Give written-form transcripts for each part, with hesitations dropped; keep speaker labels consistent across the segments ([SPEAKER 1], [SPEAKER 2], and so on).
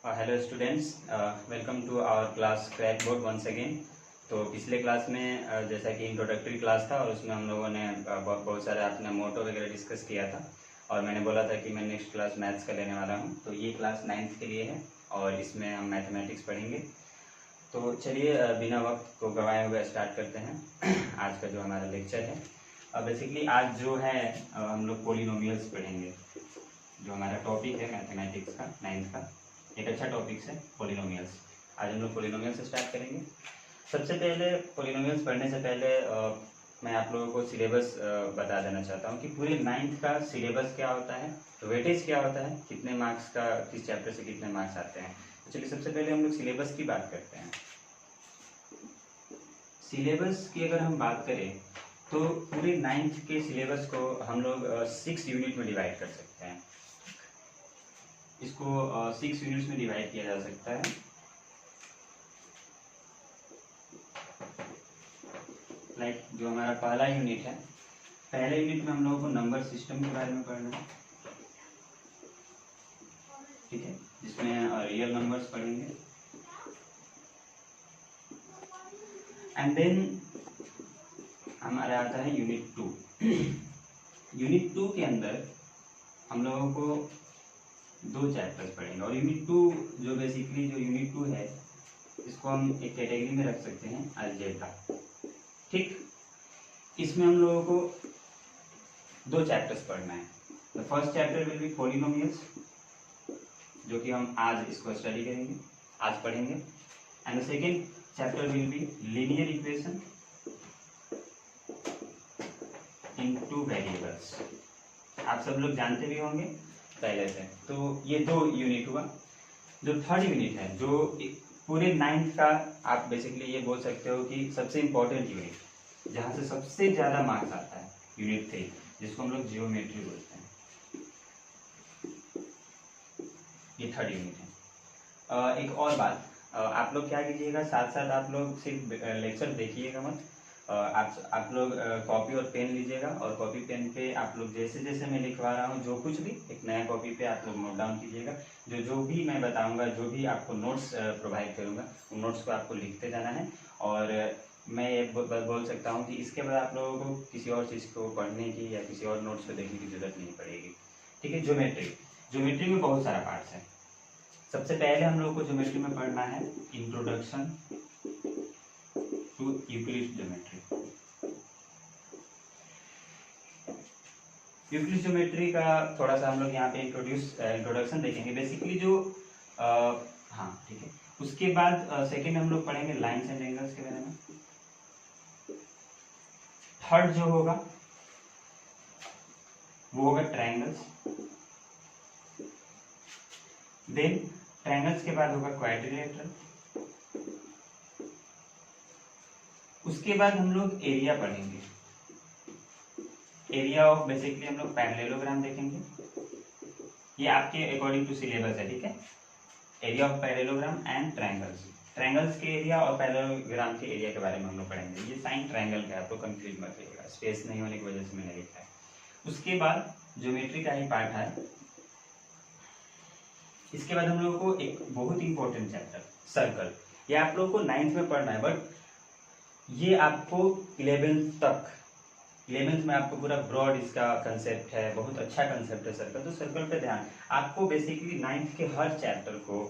[SPEAKER 1] Hello students, welcome to our class crack board once again. तो पिछले class में जैसा कि इंट्रोडक्टरी क्लास था और उसमें हम लोगों ने बहुत सारे अपने मोटो वगैरह डिस्कस किया था और मैंने बोला था कि मैं नेक्स्ट क्लास मैथ्स का लेने वाला हूँ। तो ये क्लास 9th के लिए है और इसमें हम मैथमेटिक्स पढ़ेंगे। तो चलिए बिना वक्त को गंवाए हुए स्टार्ट करते हैं आज का जो हमारा लेक्चर है। बेसिकली आज जो है हम लोग पोलिनोमियल्स पढ़ेंगे। जो हमारा टॉपिक है मैथमेटिक्स का 9th का एक अच्छा टॉपिक है पोलिनोमियल्स। आज हम लोग पोलिनोमियल्स से स्टार्ट करेंगे। सबसे पहले पोलिनोमियल्स पढ़ने से पहले मैं आप लोगों को सिलेबस बता देना चाहता हूँ कि पूरे 9th का सिलेबस क्या होता है, वेटेज क्या होता है, कितने मार्क्स का किस चैप्टर से कितने मार्क्स आते हैं। तो चलिए सबसे पहले हम लोग सिलेबस की बात करते हैं। सिलेबस की अगर हम बात करें तो पूरे 9th के सिलेबस को हम लोग 6 यूनिट में डिवाइड कर सकते हैं। इसको 6 यूनिट्स में डिवाइड किया जा सकता है। जो हमारा पहला यूनिट है, पहले यूनिट में हम लोगों को नंबर सिस्टम के बारे में पढ़ना है, ठीक है, जिसमें रियल नंबर्स पढ़ेंगे। एंड देन हमारा आता है यूनिट 2। यूनिट 2 के अंदर हम लोगों को 2 चैप्टर्स पढ़ेंगे और यूनिट 2 जो बेसिकली जो यूनिट 2 है इसको हम एक कैटेगरी में रख सकते हैं अलजेब्रा, ठीक। इसमें हम लोगों को 2 चैप्टर्स पढ़ना है। The first chapter will be polynomials, जो कि हम आज इसको स्टडी करेंगे, आज पढ़ेंगे। And the second chapter will be linear equation in 2 variables. आप सब लोग जानते भी होंगे पहले से। तो ये 2 यूनिट हुआ। जो थर्ड यूनिट है, जो पूरे 9th का आप बेसिकली ये बोल सकते हो कि सबसे इंपॉर्टेंट यूनिट, जहां से सबसे ज्यादा मार्क्स आता है, यूनिट 3, जिसको हम लोग जियोमेट्री बोलते हैं। ये थर्ड यूनिट है। एक और बात, आप लोग क्या कीजिएगा, साथ साथ आप लोग सिर्फ लेक्चर देखिएगा मत। आप लोग कॉपी और पेन लीजिएगा और कॉपी पेन पे आप लोग जैसे जैसे मैं लिखवा रहा हूँ जो कुछ भी एक नया कॉपी पे आप लोग नोट डाउन कीजिएगा। जो भी मैं बताऊंगा, जो भी आपको नोट्स प्रोवाइड करूंगा, उन नोट्स को आपको लिखते जाना है। और मैं ये बोल सकता हूँ कि इसके बाद आप लोगों को किसी और चीज़ को पढ़ने की या किसी और नोट्स को देखने की जरूरत नहीं पड़ेगी, ठीक है। ज्योमेट्री में बहुत सारा पार्ट्स है। सबसे पहले हम लोग को ज्योमेट्री में पढ़ना है introduction to Euclid geometry. Euclid geometry का थोड़ा सा हम लोग यहाँ पे इंट्रोडक्शन देखेंगे बेसिकली जो हाँ ठीक है। उसके बाद सेकंड हम लोग पढ़ेंगे लाइन्स एंड एंगल्स के बारे में। थर्ड जो होगा वो होगा ट्रायंगल्स। देन ट्रायंगल्स के बाद होगा क्वाड्रिलेटरल। उसके बाद हम लोग एरिया पढ़ेंगे। एरिया ऑफ बेसिकली हम लोग पैरेललोग्राम देखेंगे। ये आपके अकॉर्डिंग टू सिलेबस है, ठीक है। Area of parallelogram and triangles. Triangles के एरिया और पैरेललोग्राम के एरिया के बारे में हम लोग पढ़ेंगे। ये साइन ट्रायंगल का है, तो कंफ्यूज मत करिएगा, स्पेस नहीं होने की वजह से मैंने लिखा है। उसके बाद ज्योमेट्री का ही पार्ट है। इसके बाद हम लोगों को एक बहुत इंपॉर्टेंट चैप्टर सर्कल, ये आप लोगों को 9th में पढ़ना है, बट ये आपको 11th तक, 11th में आपको पूरा ब्रॉड इसका कंसेप्ट है, बहुत अच्छा कंसेप्ट है सर्कल। तो सर्कल पे ध्यान, आपको बेसिकली 9th के हर चैप्टर को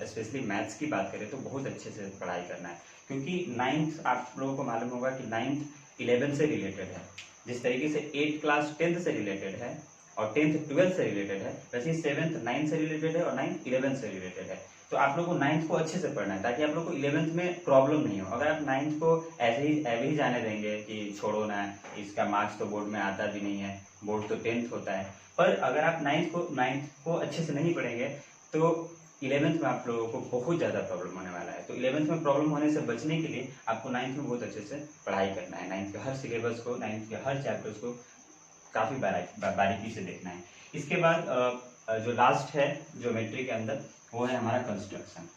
[SPEAKER 1] स्पेशली मैथ्स की बात करें तो बहुत अच्छे से पढ़ाई करना है, क्योंकि 9th आप लोगों को मालूम होगा कि 9th 11th से रिलेटेड है। जिस तरीके से 8th क्लास 10th से रिलेटेड है और 10th 12th से रिलेटेड है, वैसे 7th 9th से रिलेटेड है और 9th 11th से रिलेटेड है। तो आप लोगों को 9th को अच्छे से पढ़ना है ताकि आप लोग को 11th में प्रॉब्लम नहीं हो। अगर आप 9th को ऐसे ही जाने देंगे कि छोड़ो ना, इसका मार्क्स तो बोर्ड में आता भी नहीं है, बोर्ड तो 10th होता है, पर अगर आप 9th को अच्छे से नहीं पढ़ेंगे तो 11th में आप लोगों को बहुत ज़्यादा प्रॉब्लम होने वाला है। तो 11th में प्रॉब्लम होने से बचने के लिए आपको 9th में बहुत अच्छे से पढ़ाई करना है। 9th के हर सिलेबस को, 9th के हर चैप्टर्स को काफ़ी बारीकी से देखना है। इसके बाद जो लास्ट है ज्योमेट्री के अंदर, वो है हमारा कंस्ट्रक्शन।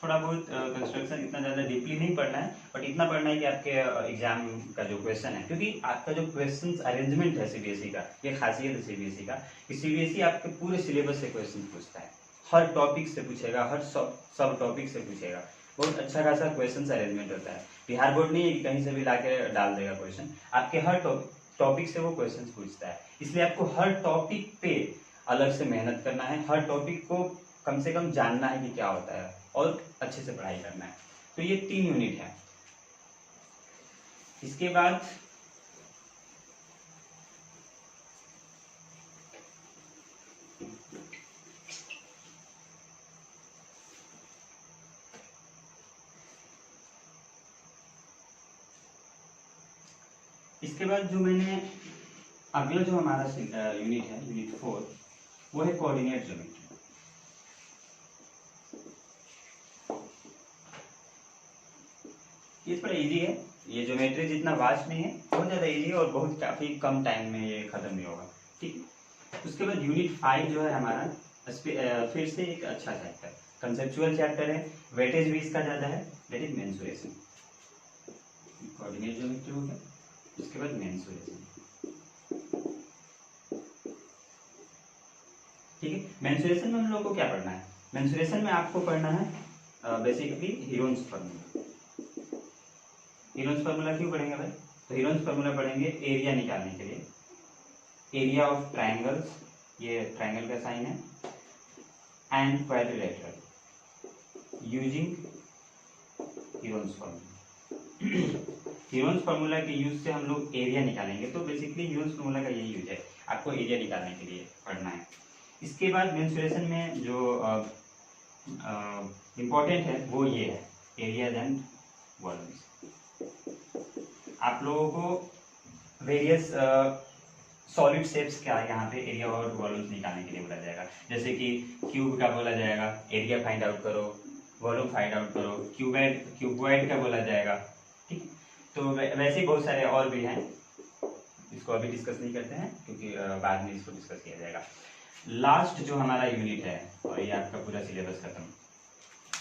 [SPEAKER 1] थोड़ा बहुत कंस्ट्रक्शन इतना ज़्यादा डीपली नहीं पढ़ना है, बट इतना पढ़ना है कि आपके एग्जाम का जो क्वेश्चन है, क्योंकि आपका जो क्वेश्चन अरेंजमेंट है सीबीएसई का, ये खासियत है सीबीएसई का कि सीबीएसई आपके पूरे सिलेबस से क्वेश्चन पूछता है। हर टॉपिक से पूछेगा, हर सब टॉपिक से पूछेगा। बहुत अच्छा खासा क्वेश्चन अरेंजमेंट होता है। बिहार बोर्ड नहीं है कि कहीं से भी लाके डाल देगा क्वेश्चन, आपके हर टॉपिक से वो क्वेश्चन पूछता है। इसलिए आपको हर टॉपिक पे अलग से मेहनत करना है, हर टॉपिक को कम से कम जानना है कि क्या होता है और अच्छे से पढ़ाई करना है। तो ये 3 यूनिट है। इसके बाद जो मैंने अगला जो हमारा यूनिट है, यूनिट 4, वो है कोऑर्डिनेट ज्योमेट्री। ये थोड़ा इजी है, ये ज्योमेट्री जितना वास्ट नहीं है, बहुत ज्यादा इजी है और बहुत काफी कम टाइम में ये खत्म नहीं होगा। ठीक है। उसके बाद यूनिट 5 जो है हमारा, फिर से एक अच्छा चैप्टर, कंसेप्चुअल चैप्टर है, वेटेज भी इसका ज्यादा है, that is mensuration. Coordinate geometry हो गया, उसके बाद मेंसुरेशन। ठीक है। मेंसुरेशन में हम लोग को क्या पढ़ना है? मेंसुरेशन में आपको पढ़ना है basically Heron's formula. Heron's formula क्यों पढ़ेंगे भाई? तो हीरोन्स फार्मूला पढ़ेंगे एरिया निकालने के लिए, एरिया ऑफ ट्राइंगल्स, ये ट्राइंगल का साइन है, and quadrilateral using Heron's formula. Heron's formula के यूज से हम लोग एरिया निकालेंगे। तो बेसिकली हीरोन्स फार्मूला का यही यूज है, आपको एरिया निकालने के लिए पढ़ना है। इसके बाद मेंसुरेशन में जो इम्पोर्टेंट है वो ये है, एरियाज एंड वॉल्यूम्स। आप लोगों को वेरियस सॉलिड शेप्स का यहाँ पे एरिया और वॉल्यूम्स निकालने के लिए बोला जाएगा। जैसे कि क्यूब का बोला जाएगा, एरिया फाइंड आउट करो, वॉल्यूम फाइंड आउट करो, क्यूबॉइड का बोला जाएगा। ठीक, तो वैसे ही बहुत सारे और भी हैं, इसको अभी डिस्कस नहीं करते हैं क्योंकि बाद में इसको डिस्कस किया जाएगा। लास्ट जो हमारा यूनिट है, और ये आपका पूरा सिलेबस खत्म।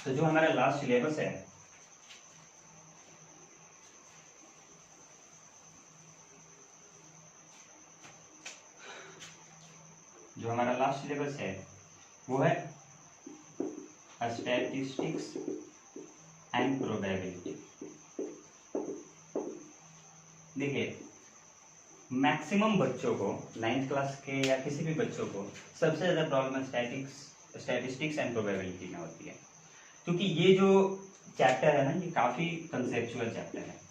[SPEAKER 1] तो जो हमारा लास्ट सिलेबस है, वो है स्टैटिस्टिक्स एंड प्रोबेबिलिटी। देखिए, मैक्सिमम बच्चों को 9th क्लास के या किसी भी बच्चों को सबसे ज्यादा प्रॉब्लम स्टैटिस्टिक्स एंड प्रोबेबिलिटी में होती है, क्योंकि ये जो चैप्टर है ना, ये काफी कंसेप्चुअल चैप्टर है।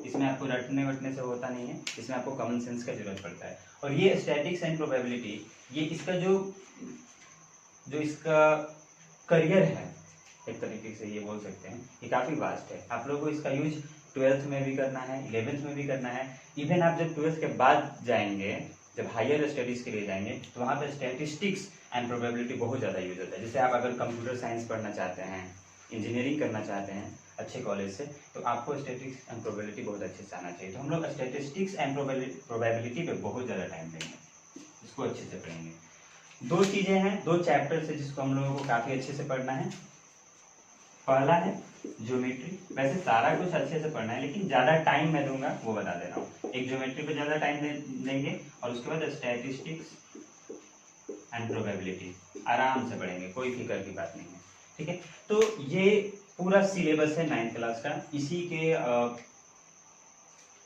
[SPEAKER 1] इसमें आपको रटने वटने से होता नहीं है, इसमें आपको कॉमन सेंस का जरूरत पड़ता है। और ये स्टैटिक्स एंड प्रोबेबिलिटी, ये इसका जो इसका करियर है, एक तरीके से ये बोल सकते हैं, ये काफी वास्ट है। आप लोगों को इसका यूज 12th में भी करना है, 11th में भी करना है। इवन आप जब 12th के बाद जाएंगे, जब हायर स्टडीज के लिए जाएंगे, तो वहाँ पे स्टैटिस्टिक्स एंड प्रोबेबिलिटी बहुत ज़्यादा यूज होता है। जैसे आप अगर कंप्यूटर साइंस पढ़ना चाहते हैं, इंजीनियरिंग करना चाहते हैं अच्छे कॉलेज से, तो आपको स्टैटिस्टिक्स एंड प्रोबेबिलिटी बहुत अच्छे से आना चाहिए। तो हम लोग स्टैटिस्टिक्स एंड प्रोबेबिलिटी पे बहुत ज़्यादा टाइम देंगे, इसको अच्छे से पढ़ेंगे। 2 चीज़ें हैं, 2 चैप्टर्स है जिसको हम लोगों को काफ़ी अच्छे से पढ़ना है। पहला है ज्योमेट्री, वैसे सारा कुछ अच्छे से पढ़ना है, लेकिन ज़्यादा टाइम मैं दूंगा वो बता दे रहा हूँ। एक ज्योमेट्री पे ज़्यादा टाइम देंगे, और उसके बाद स्टैटिस्टिक्स एंड प्रोबेबिलिटी आराम से पढ़ेंगे, कोई फिक्र की बात नहीं है। ठीक है, तो ये पूरा सिलेबस है 9th क्लास का। इसी के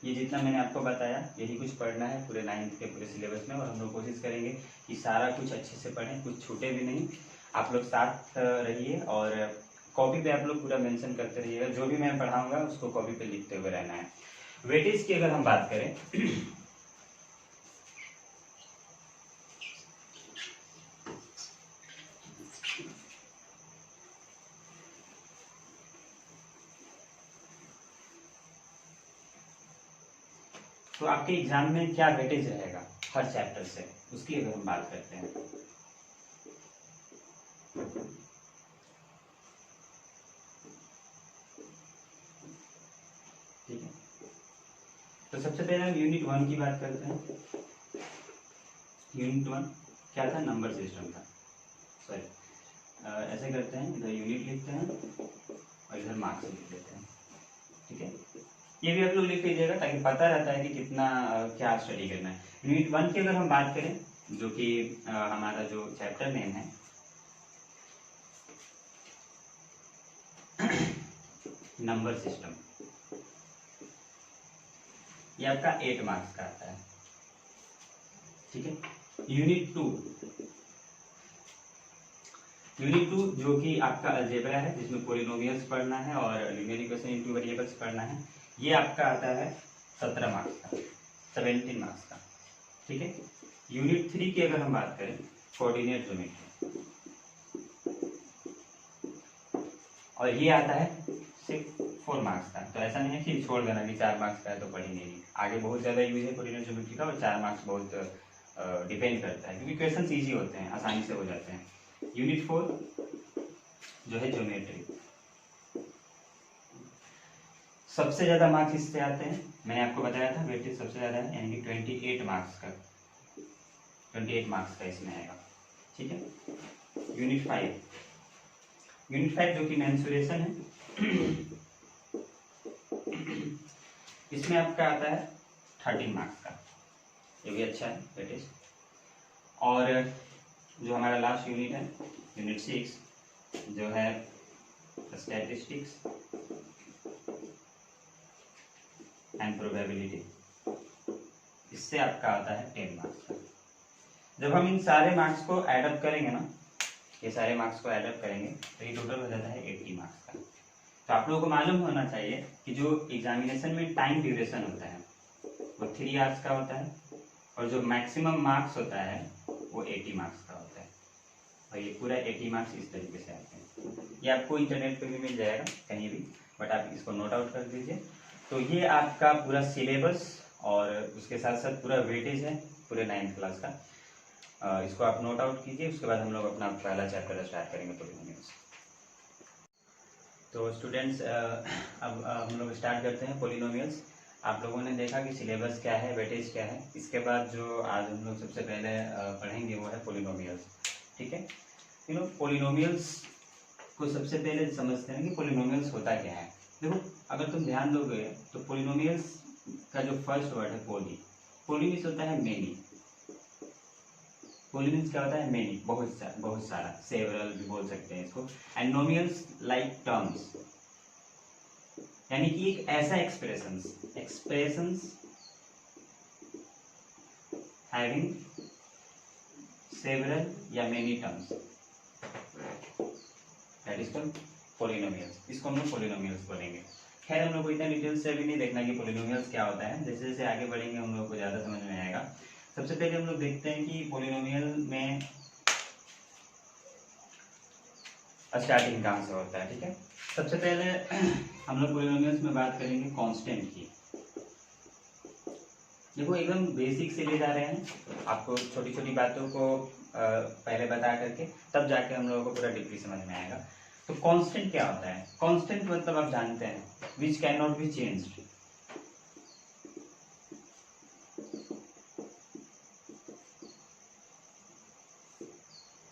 [SPEAKER 1] ये जितना मैंने आपको बताया, यही कुछ पढ़ना है पूरे 9th के पूरे सिलेबस में, और हम लोग कोशिश करेंगे कि सारा कुछ अच्छे से पढ़ें, कुछ छूटे भी नहीं। आप लोग साथ रहिए और कॉपी पे आप लोग पूरा मेंशन करते रहिएगा, जो भी मैं पढ़ाऊंगा उसको कॉपी पे लिखते हुए रहना है। वेटेज की अगर हम बात करें, तो आपके एग्जाम में क्या वेटेज रहेगा हर चैप्टर से, उसकी अगर हम बात करते हैं। ठीक है, तो सबसे पहले हम यूनिट 1 की बात करते हैं। यूनिट 1 क्या था? नंबर सिस्टम था। सॉरी, ऐसे करते हैं, इधर यूनिट लिखते हैं और इधर मार्क्स लिख देते हैं। ठीक है, ये भी आप लोग लिख लीजिएगा ताकि पता रहता है कि कितना क्या स्टडी करना है। यूनिट 1 की अगर हम बात करें, जो कि हमारा जो चैप्टर नेम है नंबर सिस्टम, ये आपका 8 मार्क्स का आता है, ठीक है। यूनिट टू जो कि आपका अलजेब्रा है, जिसमें पॉलिनोमियल्स पढ़ना है और लीनियर इक्वेशन इनटू वेरिएबल्स पढ़ना है, ये आपका आता है 17 मार्क्स का, 17 मार्क्स का, ठीक है। यूनिट 3 की अगर हम बात करें, कोऑर्डिनेट ज्योमेट्री, और ये आता है सिर्फ 4 मार्क्स का। तो ऐसा नहीं है कि छोड़ देना कि 4 मार्क्स का है तो पढ़ ही नहीं, आगे बहुत ज़्यादा यूज है कोऑर्डिनेट ज्योमेट्री का, और 4 मार्क्स बहुत डिपेंड करता है, क्योंकि क्वेश्चन ईजी होते हैं, आसानी से हो जाते हैं। यूनिट 4 जो है ज्योमेट्री, सबसे ज़्यादा मार्क्स इससे आते हैं, मैंने आपको बताया था वेटेज सबसे ज़्यादा है, यानी कि 28 मार्क्स का, 28 मार्क्स का इसमें आएगा, ठीक है। यूनिट 5 जो कि मेंसुरेशन है, इसमें आपका आता है 13 मार्क्स का, ये भी अच्छा है वेटेज। और जो हमारा लास्ट यूनिट है, यूनिट 6 जो है स्टैटिस्टिक्स एंड प्रोबेबिलिटी, इससे आपका आता है 10 मार्क्स का। जब हम इन सारे मार्क्स को एडअप करेंगे ना, ये सारे मार्क्स को एडअप करेंगे तो ये टोटल हो जाता है 80 मार्क्स का। तो आप लोगों को मालूम होना चाहिए कि जो एग्जामिनेशन में टाइम ड्यूरेशन होता है वो 3 आवर्स का होता है, और जो मैक्सिमम मार्क्स होता है वो 80 मार्क्स का होता है, और ये पूरा 80 मार्क्स इस तरीके से आते हैं। ये आपको इंटरनेट पे भी मिल जाएगा कहीं भी, बट आप इसको नोट आउट कर दीजिए। तो ये आपका पूरा सिलेबस और उसके साथ साथ पूरा वेटेज है पूरे 9th क्लास का, इसको आप नोट आउट कीजिए। उसके बाद हम लोग अपना पहला चैप्टर स्टार्ट करेंगे पॉलिनोमियल्स। तो स्टूडेंट्स अब हम लोग स्टार्ट करते हैं पॉलिनोमियल्स। आप लोगों ने देखा कि सिलेबस क्या है, वेटेज क्या है। इसके बाद जो आज हम लोग सबसे पहले पढ़ेंगे वो है पॉलिनोमियल्स, ठीक है। पॉलिनोमियल्स को सबसे पहले समझते हैं कि पॉलिनोमियल्स होता क्या है। देखो, अगर तुम ध्यान दोगे तो पॉलिनोमियल्स का जो फर्स्ट वर्ड है पोली मीन्स होता है मेनी। पोली मीन्स क्या होता है? मेनी, बहुत सारा, सेवरल भी बोल सकते हैं इसको। एंड नोमियल्स लाइक टर्म्स, यानी कि एक ऐसा एक्सप्रेशंस हैविंग सेवरल या many terms, that is called polynomials. इसको हम लोग पॉलिनोमियल्स बोलेंगे। खैर, हम लोग को इतना डिटेल से अभी नहीं देखना कि पॉलिनोमियल्स क्या होता है, जैसे जैसे आगे बढ़ेंगे हम लोग को ज्यादा समझ में आएगा। सबसे पहले हम लोग देखते हैं कि पॉलिनोमियल में स्टार्टिंग कहाँ से होता है, ठीक है। सबसे पहले हम लोग पॉलिनोमियल्स में बात करेंगे कांस्टेंट की। देखो, एकदम बेसिक से ले जा रहे हैं, आपको छोटी छोटी बातों को पहले बता करके तब जाके हम लोगों को पूरा डीपली समझ में आएगा। तो कांस्टेंट क्या होता है? कांस्टेंट मतलब आप जानते हैं, which can not be changed.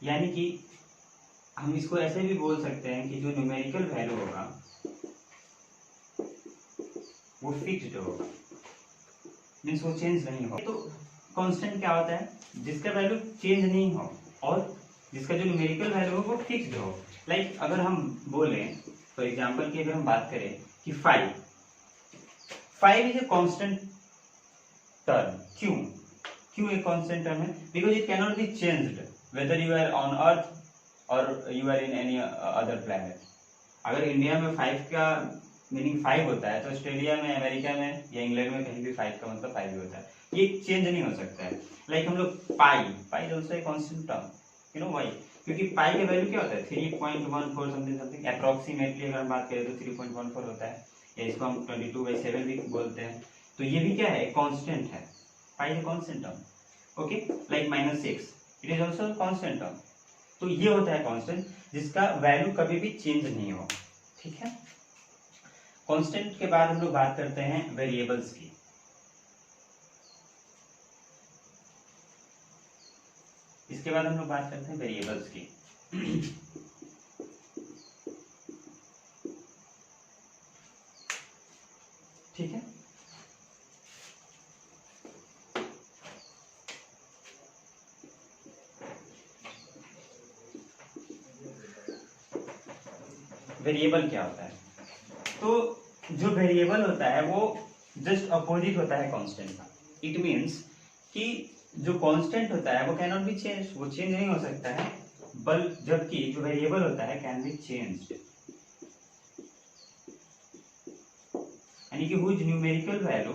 [SPEAKER 1] यानी कि हम इसको ऐसे भी बोल सकते हैं कि जो न्यूमेरिकल वैल्यू होगा वो फिक्स्ड होगा, मीन्स वो चेंज नहीं हो। तो कांस्टेंट क्या होता है? जिसका वैल्यू चेंज नहीं हो और जिसका जो न्यूमेरिकल वैल्यू हो वो फिक्स्ड हो। लाइक अगर हम बोले, फॉर एग्जांपल की अगर हम बात करें कि 5 इज ए कांस्टेंट टर्म। क्यों एक कांस्टेंट टर्म है? Because it can not be changed whether you are on earth or you are in any other planet. अगर इंडिया में 5 का मीनिंग 5 होता है, तो ऑस्ट्रेलिया में, अमेरिका में या इंग्लैंड में कहीं भी 5 का मतलब 5 ही होता है। ये चेंज नहीं हो सकता है। लाइक हम लोग pi is also a constant term, you know why? क्योंकि पाई का वैल्यू क्या होता है? 3.14 समथिंग अप्रोक्सीमेटली अगर हम बात करें तो 3.14 होता है, या इसको हम 22/7 भी बोलते हैं। तो ये भी क्या है? कांस्टेंट है। Pi is constant term, okay. Like -6 it is also constant term. तो ये होता है कांस्टेंट जिसका वैल्यू कभी भी चेंज नहीं हो, ठीक है। कांस्टेंट के बाद हम लोग बात करते हैं वेरिएबल्स की। इसके बाद हम लोग बात करते हैं वेरिएबल्स की। ठीक है। वेरिएबल क्या होता है? तो जो वेरिएबल होता है वो जस्ट अपोजिट होता है कांस्टेंट का। इट मीन्स कि जो कांस्टेंट होता है वो कैन नॉट बी चेंज, वो चेंज नहीं हो सकता है, जबकि जो वेरिएबल होता है कैन बी चेंज्ड, यानी कि whose numerical value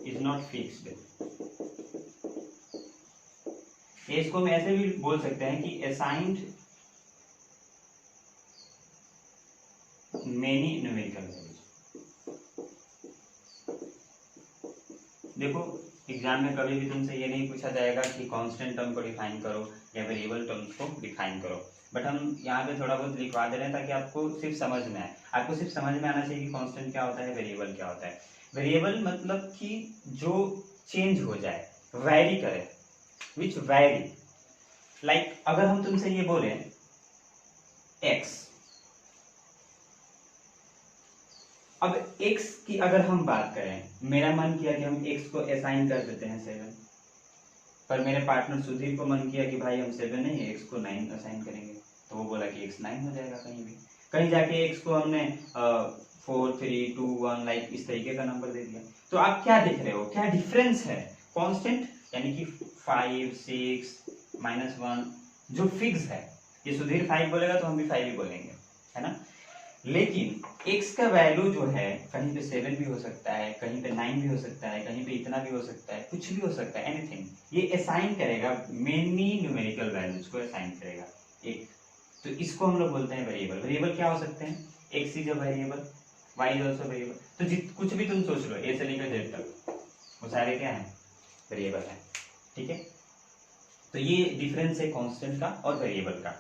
[SPEAKER 1] is not fixed. इसको हम ऐसे भी बोल सकते हैं कि असाइंड मेनी न्यूमेरिकल वैल्यूज। देखो एग्जाम में कभी भी तुमसे ये नहीं पूछा जाएगा कि कांस्टेंट टर्म को डिफाइन करो या वेरिएबल टर्म्स को डिफाइन करो, बट हम यहाँ पे थोड़ा बहुत लिखवा दे रहे हैं ताकि आपको सिर्फ समझ में आए। आपको सिर्फ समझ में आना चाहिए कि कांस्टेंट क्या होता है, वेरिएबल क्या होता है। वेरिएबल मतलब कि जो चेंज हो जाए, वैरी करे, विच वैरी। लाइक अगर हम तुमसे ये बोले x, अब x की अगर हम बात करें, मेरा मन किया कि हम x को असाइन कर देते हैं 7, पर मेरे पार्टनर सुधीर को मन किया कि भाई हम 7 नहीं x को 9 असाइन करेंगे, तो वो बोला कि x 9 हो जाएगा। कहीं जाके x को हमने 4 3 2 1 लाइक इस तरीके का नंबर दे दिया। तो आप क्या देख रहे हो, क्या डिफरेंस है? कांस्टेंट यानी कि 5 6 -1 जो फिक्स है, ये सुधीर 5 बोलेगा तो हम भी 5 ही बोलेंगे, है ना। लेकिन x का वैल्यू जो है कहीं पे 7 भी हो सकता है, कहीं पे 9 भी हो सकता है, कहीं पे इतना भी हो सकता है, कुछ भी हो सकता है, एनीथिंग। ये असाइन करेगा, मेनी न्यूमेरिकल वैल्यूज को असाइन करेगा एक। तो इसको हम लोग बोलते हैं वेरिएबल। वेरिएबल क्या हो सकते हैं? x is a variable, y is also variable. तो कुछ भी तुम सोच लो a से लेकर z तक, वो सारे क्या है? वेरिएबल है, ठीक है। तो ये डिफरेंस है कांस्टेंट का और वेरिएबल का।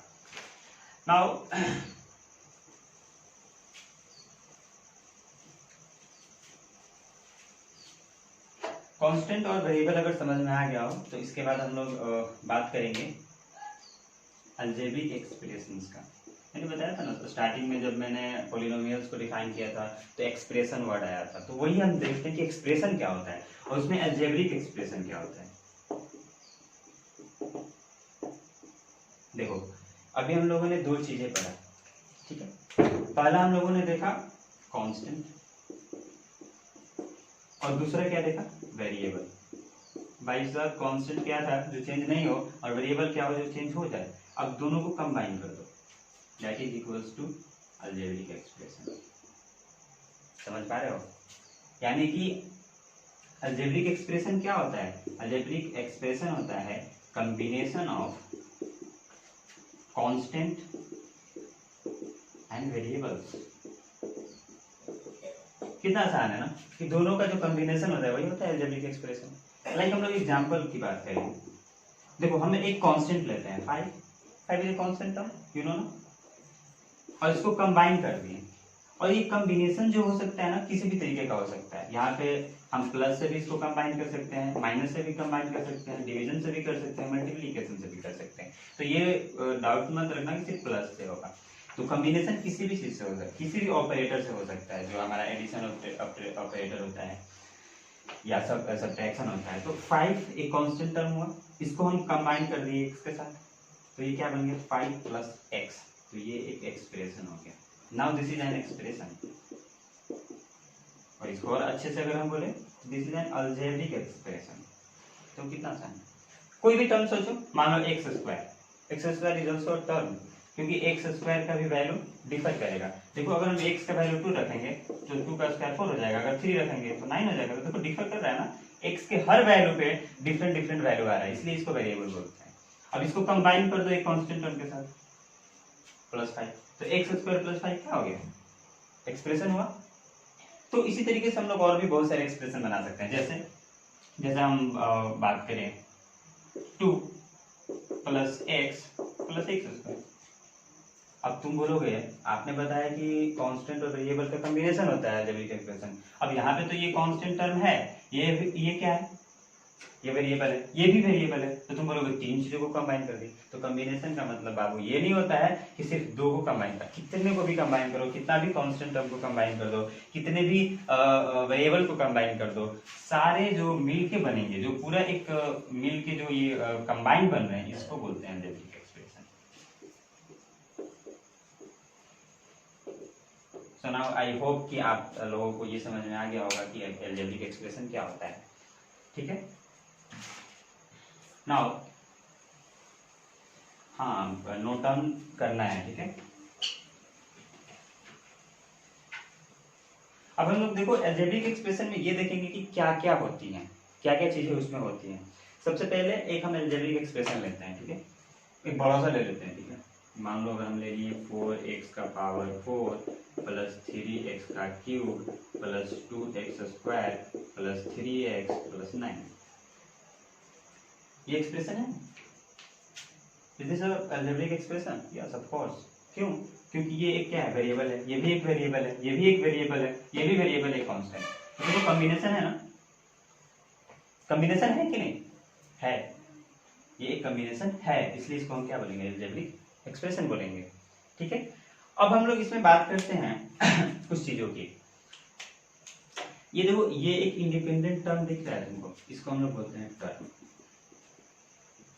[SPEAKER 1] नाउ कांस्टेंट और वेरिएबल अगर समझ में आ गया हो तो इसके बाद हम लोग बात करेंगे अलजेब्रिक एक्सप्रेशंस का। मैंने बताया था ना स्टार्टिंग में, जब मैंने पॉलिनोमियल्स को डिफाइन किया था तो एक्सप्रेशन वर्ड आया था। तो वही हम देखते हैं कि एक्सप्रेशन क्या होता है और उसमें अलजेब्रिक एक्सप्रेशन क्या होता है। देखो अभी हम लोगों ने दो चीजें पढ़ा, ठीक है। पहला हम लोगों ने देखा कांस्टेंट और दूसरा क्या देखा? वेरिएबल। भाई साहब कांस्टेंट क्या था? जो चेंज नहीं हो, और वेरिएबल क्या हो? जो चेंज हो जाए। अब दोनों को कंबाइन कर दो, that is equals to algebraic expression. समझ पा रहे हो? यानी कि अलजेब्रिक एक्सप्रेशन क्या होता है? अलजेब्रिक एक्सप्रेशन होता है combination of constant and variables. कितना आसान है ना कि दोनों का जो कॉम्बिनेशन होता है वही होता है अलजेब्रिक एक्सप्रेशन। लाइक हम लोग एग्जांपल की बात करें, देखो हम एक कांस्टेंट लेते हैं 5 is constant term, you know ना, और इसको कंबाइन कर दिए। और ये कॉम्बिनेशन जो हो सकता है ना, किसी भी तरीके का हो सकता है। यहाँ पे हम प्लस से भी इसको कंबाइन कर सकते हैं, माइनस से भी कंबाइन कर सकते हैं, डिवीजन से भी कर सकते हैं, मल्टीप्लिकेशन से भी कर सकते हैं। तो ये डाउट मत रखना कि सिर्फ प्लस से होगा। तो कॉम्बिनेशन किसी भी चीज से हो सकता है, किसी भी ऑपरेटर से हो सकता है, जो हमारा एडिशन ऑपरेटर होता है या सब्ट्रैक्शन होता है। तो 5 एक कांस्टेंट टर्म हुआ, इसको हम कंबाइन कर दिए x के साथ, तो ये क्या बन गया? 5 + x। तो ये एक एक्सप्रेशन हो गया। Now this is an expression. और इसको और अच्छे से अगर हम बोले, this is an algebraic expression. तो कितना आसान है। कोई भी टर्म सोचो, मान लो x square is also a term, क्योंकि x स्क्वायर का भी वैल्यू डिफर करेगा। देखो अगर हम x का वैल्यू 2 रखेंगे तो 2 का स्क्वायर 4 हो जाएगा, अगर 3 रखेंगे तो 9 हो जाएगा। तो देखो डिफर कर रहा है ना, x के हर वैल्यू पे डिफरेंट वैल्यू आ रहा है, इसलिए इसको वेरिएबल बोलते हैं। अब इसको कंबाइन कर दो एक कांस्टेंट टर्म के साथ +5, तो x स्क्वायर + 5 क्या हो गया? एक्सप्रेशन हुआ। तो इसी तरीके से हम लोग और भी बहुत सारे एक्सप्रेशन बना सकते हैं। जैसे हम बात करें 2 + x + x²। अब तुम बोलोगे आपने बताया कि कांस्टेंट और वेरिएबल का कॉम्बिनेशन होता है अलजेब्रिक एक्सप्रेशन। अब यहाँ पे तो ये कांस्टेंट टर्म है, ये क्या है? ये वेरिएबल है, ये भी वेरिएबल है। तो तुम बोलोगे तीन चीजों को कंबाइन कर दी। तो कॉम्बिनेशन का मतलब बाबू ये नहीं होता है कि सिर्फ दो को कंबाइन कर, कितने को भी कंबाइन करो, कितना भी कांस्टेंट टर्म को कंबाइन कर दो, कितने भी वेरिएबल को कंबाइन कर दो, सारे जो मिल के बनेंगे, जो पूरा एक मिल के जो ये कंबाइन बन रहे हैं, इसको बोलते हैं algebraic expression. So now I hope कि आप लोगों को ये समझ में आ गया होगा कि अलजेब्रिक एक्सप्रेशन क्या होता है। ठीक है, नाउ हाँ नोट डाउन करना है। ठीक है, अब हम लोग देखो अलजेब्रिक एक्सप्रेशन में ये देखेंगे कि क्या क्या होती हैं, क्या क्या चीजें उसमें होती हैं। सबसे पहले एक हम अलजेब्रिक एक्सप्रेशन लेते हैं। ठीक है, एक बड़ा सा ले लेते हैं। ठीक है, मान लो अगर हम ले लिए 4x का पावर 4 प्लस 3x का cube plus 2x square plus 3x plus 9, ये एक्सप्रेशन है। Is this algebraic expression? Yes of course. क्यों? क्योंकि ये एक क्या है, वेरिएबल है, ये भी एक वेरिएबल है, ये भी एक वेरिएबल है, ये भी वेरिएबल है, कांस्टेंट। तो देखो कॉम्बिनेशन है ना, कॉम्बिनेशन है कि नहीं है, ये एक कॉम्बिनेशन है, इसलिए इसको हम क्या बोलेंगे, अलजेब्रिक एक्सप्रेशन बोलेंगे। ठीक है, अब हम लोग इसमें बात करते हैं कुछ चीजों की। ये देखो ये एक इंडिपेंडेंट टर्म दिख रहा है तुमको, इसको हम लोग बोलते हैं टर्म।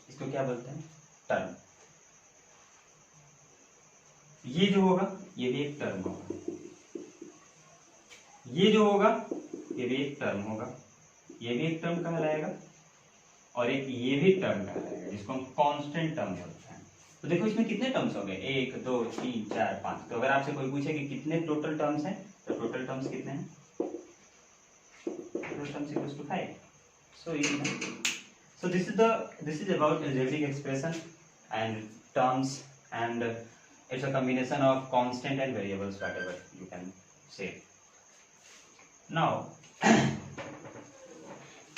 [SPEAKER 1] इसको क्या बोलते हैं, टर्म। ये जो होगा ये भी एक टर्म होगा, ये जो होगा ये भी एक टर्म होगा, ये भी एक टर्म कहलाएगा, और एक ये भी टर्म कहलाएगा, जिसको हम कांस्टेंट टर्म बोलते हैं। तो देखो इसमें कितने टर्म्स हो गए, 1 2 3 4 5। तो अगर आपसे कोई पूछे कि कितने टोटल टर्म्स हैं, तो टोटल टर्म्स कितने हैं, total terms equals to 5। So easy. So this is about algebraic expression and terms, and it's a combination of constant and variables, whatever you can say. Now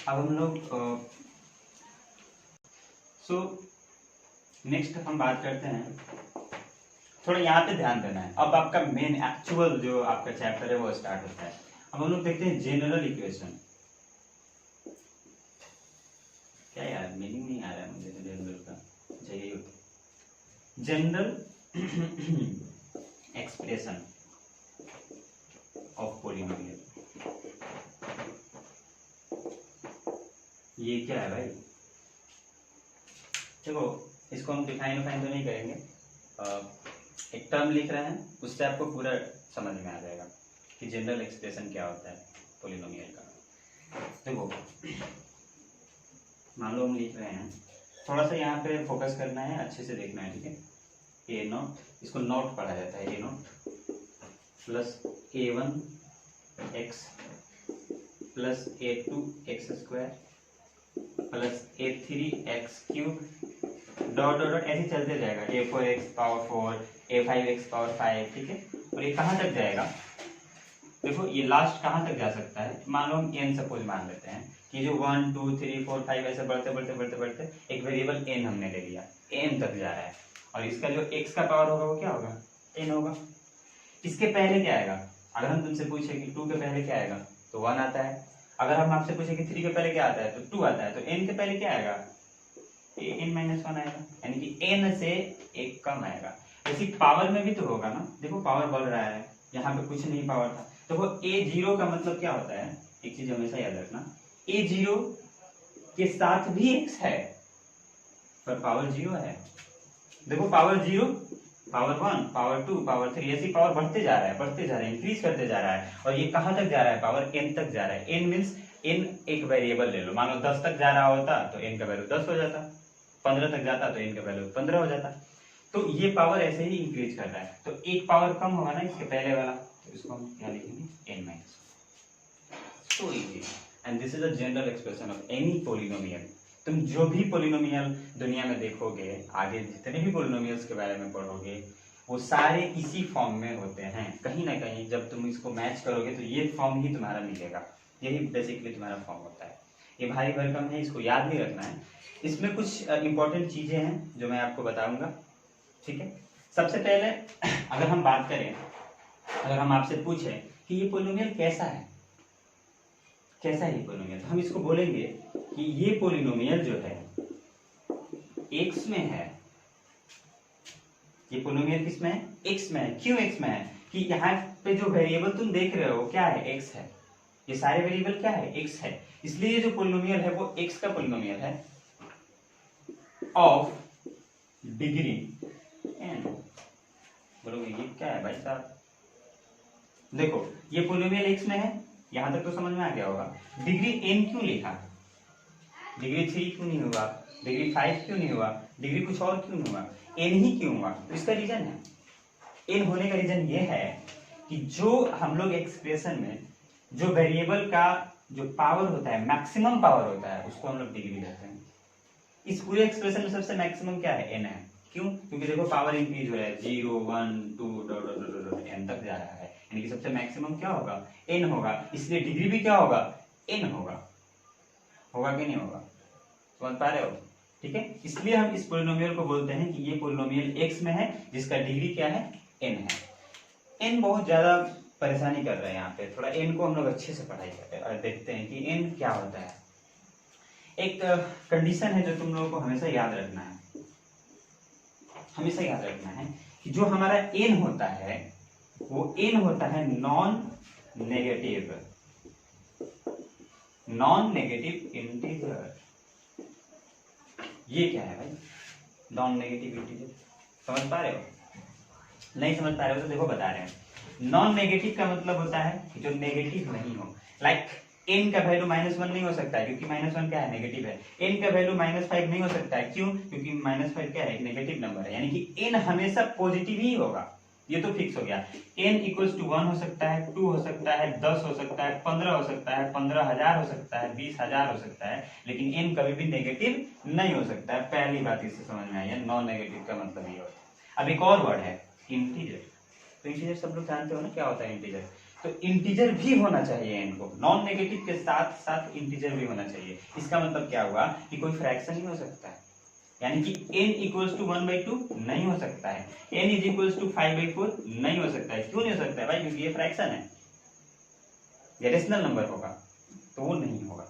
[SPEAKER 1] अब हम लोग so next हम बात करते हैं, थोड़ा यहाँ पे ध्यान देना है। अब आपका मेन एक्चुअल जो आपका चैप्टर है वो स्टार्ट होता है। अब हम लोग देखते हैं जनरल इक्वेशन। क्या यार मीनिंग नहीं आ रहा है मुझे जनरल का, अच्छा यही होता है जनरल एक्सप्रेशन ऑफ पॉलिनोमियल। ये क्या है भाई, देखो इसको हम डिफाइन तो नहीं करेंगे, एक टर्म लिख रहे हैं, उससे आपको पूरा समझ में आ जाएगा कि जनरल एक्सप्रेशन क्या होता है पॉलिनोमियल का। देखो मान लो हम लिख रहे हैं, थोड़ा सा यहाँ पे फोकस करना है, अच्छे से देखना है। ठीक है, ए नॉट, इसको नॉट पढ़ा जाता है, A naught plus a1 x plus a2 x square plus a3 x cube dot dot dot ऐसे चलते जाएगा, a4 x power 4 a5 x power 5। ठीक है, और ये कहाँ तक जाएगा, देखो ये लास्ट कहाँ तक जा सकता है, मान लो हम n सपोज मान लेते हैं कि जो 1 2 3 4 5 ऐसे बढ़ते बढ़ते बढ़ते बढ़ते एक वेरिएबल n हमने ले लिया, n तक जा रहा है, और इसका जो x का पावर होगा वो क्या होगा, n होगा। इसके पहले क्या आएगा, अगर हम तुमसे पूछे कि 2 के पहले क्या आएगा तो 1 आता है, अगर हम आपसे पूछे कि 3 के पहले क्या आता है तो 2 आता है, तो n के पहले क्या आएगा, n माइनस 1 आएगा, यानी कि n से एक कम आएगा। इसी पावर में भी तो होगा ना, देखो पावर बढ़ रहा है, यहाँ पे कुछ नहीं पावर था। देखो a0 का मतलब क्या होता है, एक चीज हमेशा याद रखना, a0 के साथ भी x है पर पावर 0 है। देखो पावर 0, पावर 1, पावर 2, पावर 3, ऐसी पावर बढ़ते जा रहा है, बढ़ते जा रहा है, इंक्रीज करते जा रहा है, और ये कहाँ तक जा रहा है, पावर n तक जा रहा है। n मीन्स n एक वेरिएबल ले लो, मान लो 10 तक जा रहा होता तो n का वैल्यू 10 हो जाता, 15 तक जाता तो n का वैल्यू 15 हो जाता। तो ये पावर ऐसे ही इंक्रीज कर रहा है, तो एक पावर कम होगा ना इसके पहले वाला, तो इसको हम क्या लिखेंगे, n minus. So easy, and this is a general expression of any polynomial. तुम जो भी पॉलिनोमियल दुनिया में देखोगे, आगे जितने भी पॉलिनोमियल्स के बारे में पढ़ोगे, वो सारे इसी फॉर्म में होते हैं। कहीं ना कहीं जब तुम इसको मैच करोगे तो ये फॉर्म ही तुम्हारा मिलेगा, यही बेसिकली तुम्हारा फॉर्म होता है। ये भारी भरकम है, इसको याद नहीं रखना है। इसमें कुछ इंपॉर्टेंट चीजें हैं जो मैं आपको बताऊंगा। ठीक है, सबसे पहले अगर हम बात करें, अगर हम आपसे पूछें कि ये पॉलिनोमियल कैसा है, कैसा है ये पॉलिनोमियल, तो हम इसको बोलेंगे कि ये पॉलिनोमियल जो है x में है। ये पॉलिनोमियल किस में है, x में है। क्यों x में है, कि यहाँ पे जो वेरिएबल तुम देख रहे हो क्या है, x है, ये सारे वेरिएबल क्या है, x है, इसलिए जो पॉलिनोमियल है वो x का पॉलिनोमियल है ऑफ डिग्री n। बोलोगे ये क्या है भाई साहब, देखो ये पोलिनोमियल एक्स में है, यहां तक तो समझ में आ गया होगा। डिग्री n क्यों लिखा, डिग्री 3 क्यों नहीं हुआ, डिग्री 5 क्यों नहीं हुआ, डिग्री कुछ और क्यों नहीं हुआ, n ही क्यों हुआ? तो इसका रीजन है, n होने का रीजन ये है कि जो हम लोग एक्सप्रेशन में जो वेरिएबल का जो पावर होता है, मैक्सिमम पावर होता है, उसको हम लोग डिग्री कहते हैं। इस पूरे एक्सप्रेशन में सबसे मैक्सिमम क्या है, n है। क्यों? क्योंकि देखो पावर इंक्रीज हो रहा है, 0 1 2 n तक जा रहा है, यानी कि सबसे मैक्सिमम क्या होगा, n होगा, इसलिए डिग्री भी क्या होगा, n होगा। होगा कि नहीं होगा, समझ पा रहे हो? ठीक है, इसलिए हम इस पोलिनोमियल को बोलते हैं कि ये पोलिनोमियल x में है जिसका डिग्री क्या है, n है। n बहुत ज्यादा परेशानी कर रहे हैं यहाँ पे, थोड़ा n को हम लोग अच्छे से पढ़ाई करते हैं और देखते हैं कि n क्या होता है। एक कंडीशन है जो तुम लोगों को हमेशा याद रखना है, हमेशा याद रखना है कि जो हमारा n होता है वो n होता है non negative, non negative integer. ये क्या है भाई, नॉन नेगेटिव इंटीजर? समझ पा रहे हो? नहीं समझ पा रहे हो तो देखो बता रहे हैं। नॉन नेगेटिव का मतलब होता है कि जो नेगेटिव नहीं हो, लाइक n का वैल्यू -1 नहीं हो सकता है क्योंकि -1 क्या है, नेगेटिव है। n का वैल्यू -5 नहीं हो सकता है, क्यों? क्योंकि -5 क्या है, एक नेगेटिव नंबर है, यानी कि n हमेशा पॉजिटिव ही होगा, ये तो फिक्स हो गया। n = 1 हो सकता है, 2 हो सकता है, 10 हो सकता है, 15 हो सकता है, 15,000 हो सकता है, 20,000 हो सकता है, लेकिन n कभी भी नेगेटिव नहीं हो सकता है। पहली बात इससे समझ में आई है, नॉन नेगेटिव का मतलब ये होता है। अब एक और वर्ड है इंटीजर, तो इंटीजर सब लोग जानते हो ना क्या होता है इंटीजर। तो इंटीजर भी होना चाहिए इनको, नॉन नेगेटिव के साथ साथ इंटीजर भी होना चाहिए। इसका मतलब क्या हुआ कि कोई फ्रैक्शन नहीं हो सकता है, यानी कि n = 1/2 नहीं हो सकता है, n = 5/4 नहीं हो सकता है। क्यों नहीं हो सकता है भाई? क्योंकि ये फ्रैक्शन है, ये रेशनल नंबर होगा तो वो नहीं होगा।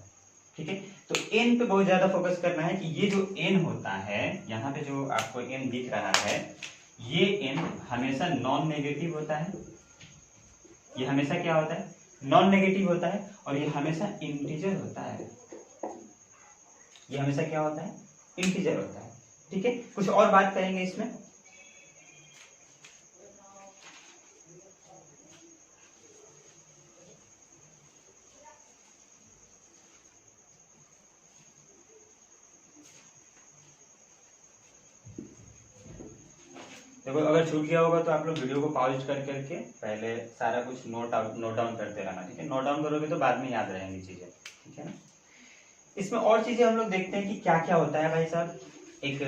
[SPEAKER 1] ठीक है, तो n पे बहुत ज्यादा फोकस करना है कि ये जो n होता है, यहाँ पे जो आपको n दिख रहा है, ये n हमेशा नॉन नेगेटिव होता है। ये हमेशा क्या होता है, नॉन नेगेटिव होता है, और ये हमेशा इंटीजर होता है। ये हमेशा क्या होता है, इंटीजर होता है। ठीक है, कुछ और बात करेंगे इसमें। देखो अगर छूट गया होगा तो आप लोग वीडियो को पॉज कर करके पहले सारा कुछ नोट डाउन करते रहना। ठीक है, नोट डाउन करोगे तो बाद में याद रहेंगी चीजें। ठीक है ना, इसमें और चीजें हम लोग देखते हैं कि क्या क्या होता है भाई साहब एक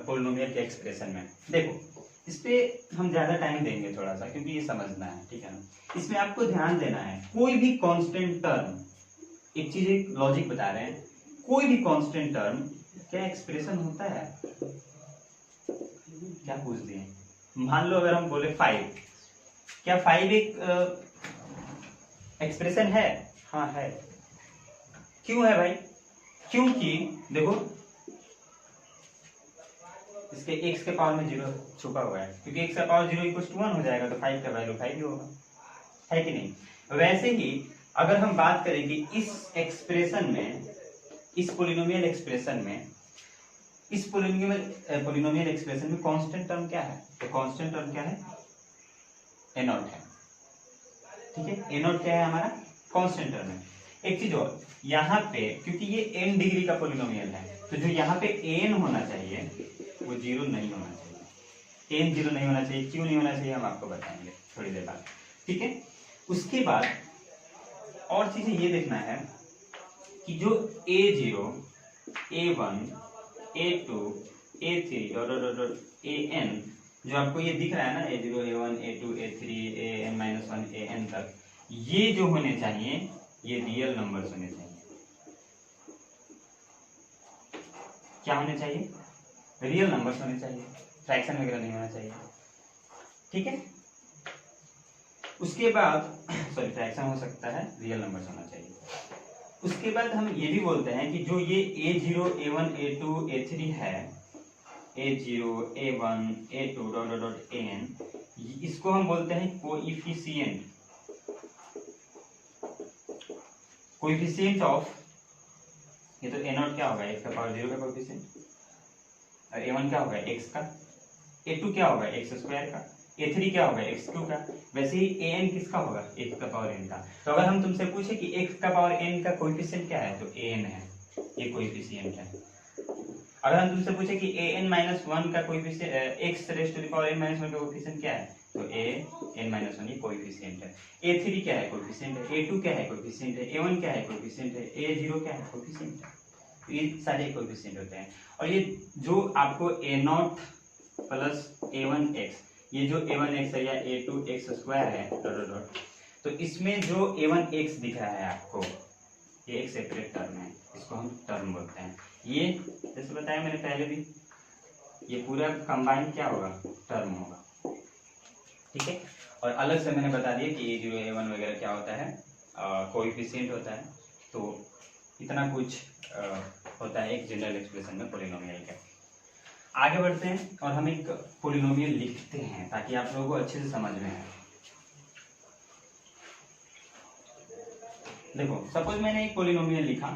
[SPEAKER 1] पोलिनोमियल के एक्सप्रेशन में। देखो इस पे हम ज्यादा टाइम देंगे थोड़ा सा, क्योंकि ये समझना है। ठीक है ना, इसमें आपको ध्यान देना है, कोई भी कांस्टेंट टर्म, एक चीज एक लॉजिक बता रहे हैं, कोई भी कांस्टेंट टर्म क्या एक्सप्रेशन होता है? क्या पूछ दिए, मान लो अगर हम बोले 5, क्या 5 एक एक्सप्रेशन है? हाँ है। क्यों है भाई? क्योंकि देखो इसके x के पावर में 0 छुपा हुआ है, क्योंकि x का पावर 0 = 1 हो जाएगा तो 5 का वैल्यू 5 ही होगा, है कि नहीं? वैसे ही अगर हम बात करें कि इस एक्सप्रेशन में, इस पोलिनोमियल एक्सप्रेशन में, इस पोलिनोमियल एक्सप्रेशन में कांस्टेंट टर्म क्या है? तो कांस्टेंट टर्म क्या है? a0 है। ठीक है, a0 क्या है हमारा? कांस्टेंट टर्म है। एक चीज और, यहाँ पे क्योंकि ये n डिग्री का पोलिनोमियल है, तो जो यहाँ पे n होना चाहिए वो 0 नहीं होना चाहिए। n 0 नहीं होना चाहिए। क्यों नहीं होना चाहिए हम आपको बताएंगे थोड़ी देर बाद। ठीक है, उसके बाद और चीजें ये देखना है कि जो a0, a1, a2, a3 an जो आपको ये दिख रहा है ना, a0, a1, a2, a3, an-1 an तक, ये जो होने चाहिए ये रियल नंबर्स होने चाहिए। क्या होने चाहिए? रियल नंबर्स होने चाहिए, फ्रैक्शन वगैरह नहीं होना चाहिए। ठीक है, उसके बाद सॉरी फ्रैक्शन हो सकता है, रियल नंबर्स होना चाहिए। उसके बाद हम ये भी बोलते हैं कि जो ये a0, a1, a2, a3 है, a0, a1, a2 an, इसको हम बोलते हैं कोएफिशिएंट, कोएफिशिएंट ऑफ, ये तो a0 क्या होगा, x का पावर 0 का कोएफिशिएंट, और a1 क्या होगा, x का, a2 क्या होगा, x² का, a3 क्या होगा x3 का। वैसे ही an किसका होगा, x का पावर n का। तो अगर हम तुमसे पूछे कि x का पावर n का कोएफिशिएंट क्या है, तो an है, ये कोएफिशिएंट है। अगर हम तुमसे पूछे कि an माइनस वन का coefficient x raise to the power n minus one का कोएफिशिएंट क्या है, तो an माइनस वन ये कोएफिशिएंट है। a3 क्या है, कोएफिशिएंट है। a2 क्या है, कोएफिशिएंट है। a1 क्या है, कोएफिशिएंट है। a0 क्या है, कोएफिशिएंट है। तो ये सारे कोएफिशिएंट होते हैं। और ये जो आपको a0 प्लस a1x, ये जो a1x है या a2x स्क्वायर है डॉट डॉट, तो इसमें जो a1x दिख रहा है आपको, ये एक सेपरेट टर्म है, इसको हम टर्म बोलते हैं। ये जैसे बताया मैंने पहले भी, ये पूरा कंबाइन क्या होगा, टर्म होगा, ठीक है। और अलग से मैंने बता दिया कि a0 a1 वगैरह क्या होता है, कोएफिशिएंट होता है। तो इतना कुछ होता है एक जनरल एक्सप्रेशन में पॉलिनोमियल का। आगे बढ़ते हैं और हम एक पॉलिनोमियल लिखते हैं ताकि आप लोगों को अच्छे से समझ में आए। देखो सपोज मैंने एक पॉलिनोमियल लिखा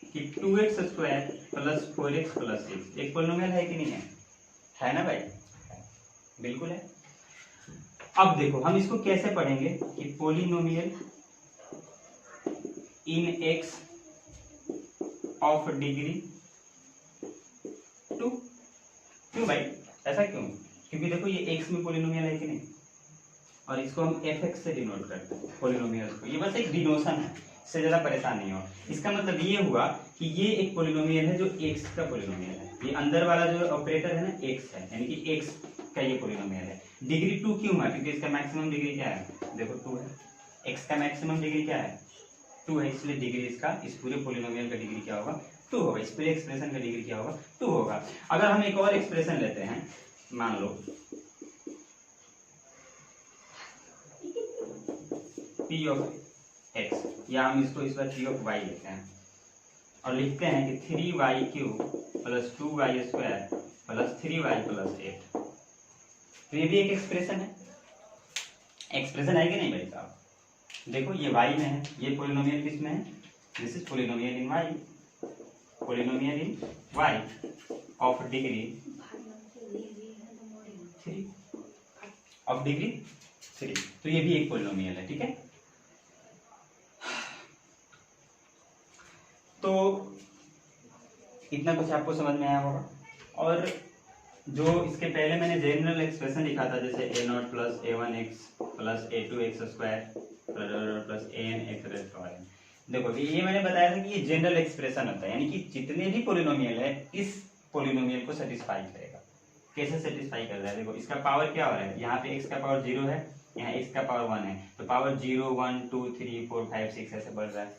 [SPEAKER 1] कि 2x square plus 4x plus 6 एक पॉलिनोमियल है कि नहीं है ना भाई, बिल्कुल है। अब देखो हम इसको कैसे पढ़ेंगे कि polynomial in x of degree 2। क्यों भाई, ऐसा क्यों? क्योंकि देखो ये x में पॉलिनोमियल है कि नहीं, और इसको हम fx से डिनोट करते हैं पॉलिनोमियल को। ये बस एक डिनोशन है, इससे ज्यादा परेशान नहीं हो। इसका मतलब ये हुआ कि ये एक पॉलिनोमियल है जो x का पॉलिनोमियल है। ये अंदर वाला जो ऑपरेटर है ना x है, यानी कि x का ये पॉलिनोमियल है। डिग्री 2 क्यों है, क्योंकि इसका मैक्सिमम डिग्री क्या है, देखो 2 है। x का मैक्सिमम डिग्री क्या है, 2 है, इसलिए डिग्री इसका, इस पूरे पॉलिनोमियल का डिग्री क्या होगा, 2 होगा। इस पूरे एक्सप्रेशन का डिग्री क्या होगा, 2 होगा। अगर हम एक और एक्सप्रेशन लेते हैं, मान लो p ऑफ x, या हम इसको इस बार p ऑफ y लेते हैं और लिखते हैं कि 3y cube plus 2y square plus 3y plus 8। तो ये भी एक एक्सप्रेशन है, एक्सप्रेशन है कि नहीं भाई साहब। देखो ये y में है, ये पॉलिनोमियल किस में है, this is polynomial in y, polynomial in y of degree 3, of degree 3। तो ये भी एक पॉलिनोमियल है, ठीक है। तो इतना कुछ आपको समझ में आया होगा। और जो इसके पहले मैंने जनरल एक्सप्रेशन लिखा था, जैसे a0 plus a1x plus a2x square plus an x power n, देखो ये मैंने बताया था कि ये जनरल एक्सप्रेशन होता है, यानी कि जितने भी पॉलिनोमियल है इस पॉलिनोमियल को सेटिस्फाई करेगा। कैसे सेटिस्फाई कर रहा है, देखो इसका पावर क्या हो रहा है, यहाँ पे x का पावर 0 है, यहाँ x का पावर 1 है, तो पावर 0 1 2 3 4 5 6 ऐसे बढ़ रहा है,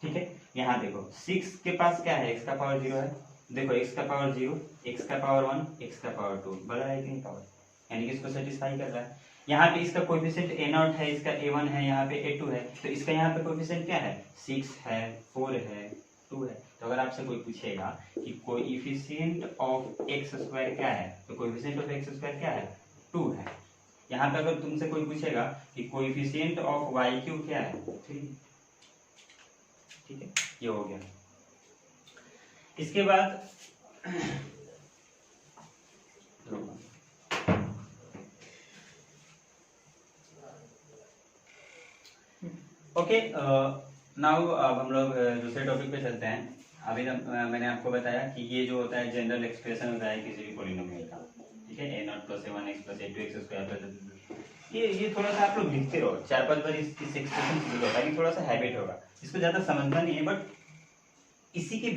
[SPEAKER 1] ठीक है। यहाँ देखो 6 के पास क्या है, x का पावर 0 है, देखो x का पावर 0, x का पावर 1, x का पावर 2, बढ़ रहा है कि नहीं पावर, यानी कि इसको सेटिस्फाई कर रहा है। यहाँ पे इसका कोएफिशिएंट a0 है, इसका a1 है, यहाँ पे a2 है, तो इसका यहाँ पे कोएफिशिएंट क्या है, 6 है, 4 है, 2 है। तो अगर आपसे कोई पूछेगा कि कोएफिशिएंट ऑफ x स्क्वायर क्या है, तो कोएफिशिएंट ऑफ x स्क्वायर क्या है, 2 है। यहाँ पे अगर तुमसे कोई पूछेगा कि कोएफिशिएंट ऑफ y क्यूब क्या है, 3, ठीक है, ये हो गया। इसके बाद ओके, नाउ अब हम लोग दूसरे टॉपिक पे चलते हैं। अभी मैंने आपको बताया कि ये जो होता है जनरल एक्सप्रेशन होता है किसी भी पॉलिनोमियल का, ठीक है, a0 plus a1x plus a2x square plus, ये थोड़ा सा आप लोग लिखते रहो 4-5 बार इस एक्सप्रेशन से होता है, थोड़ा सा हैबिट होगा, इसको ज्यादा समझना नहीं है, बट इसके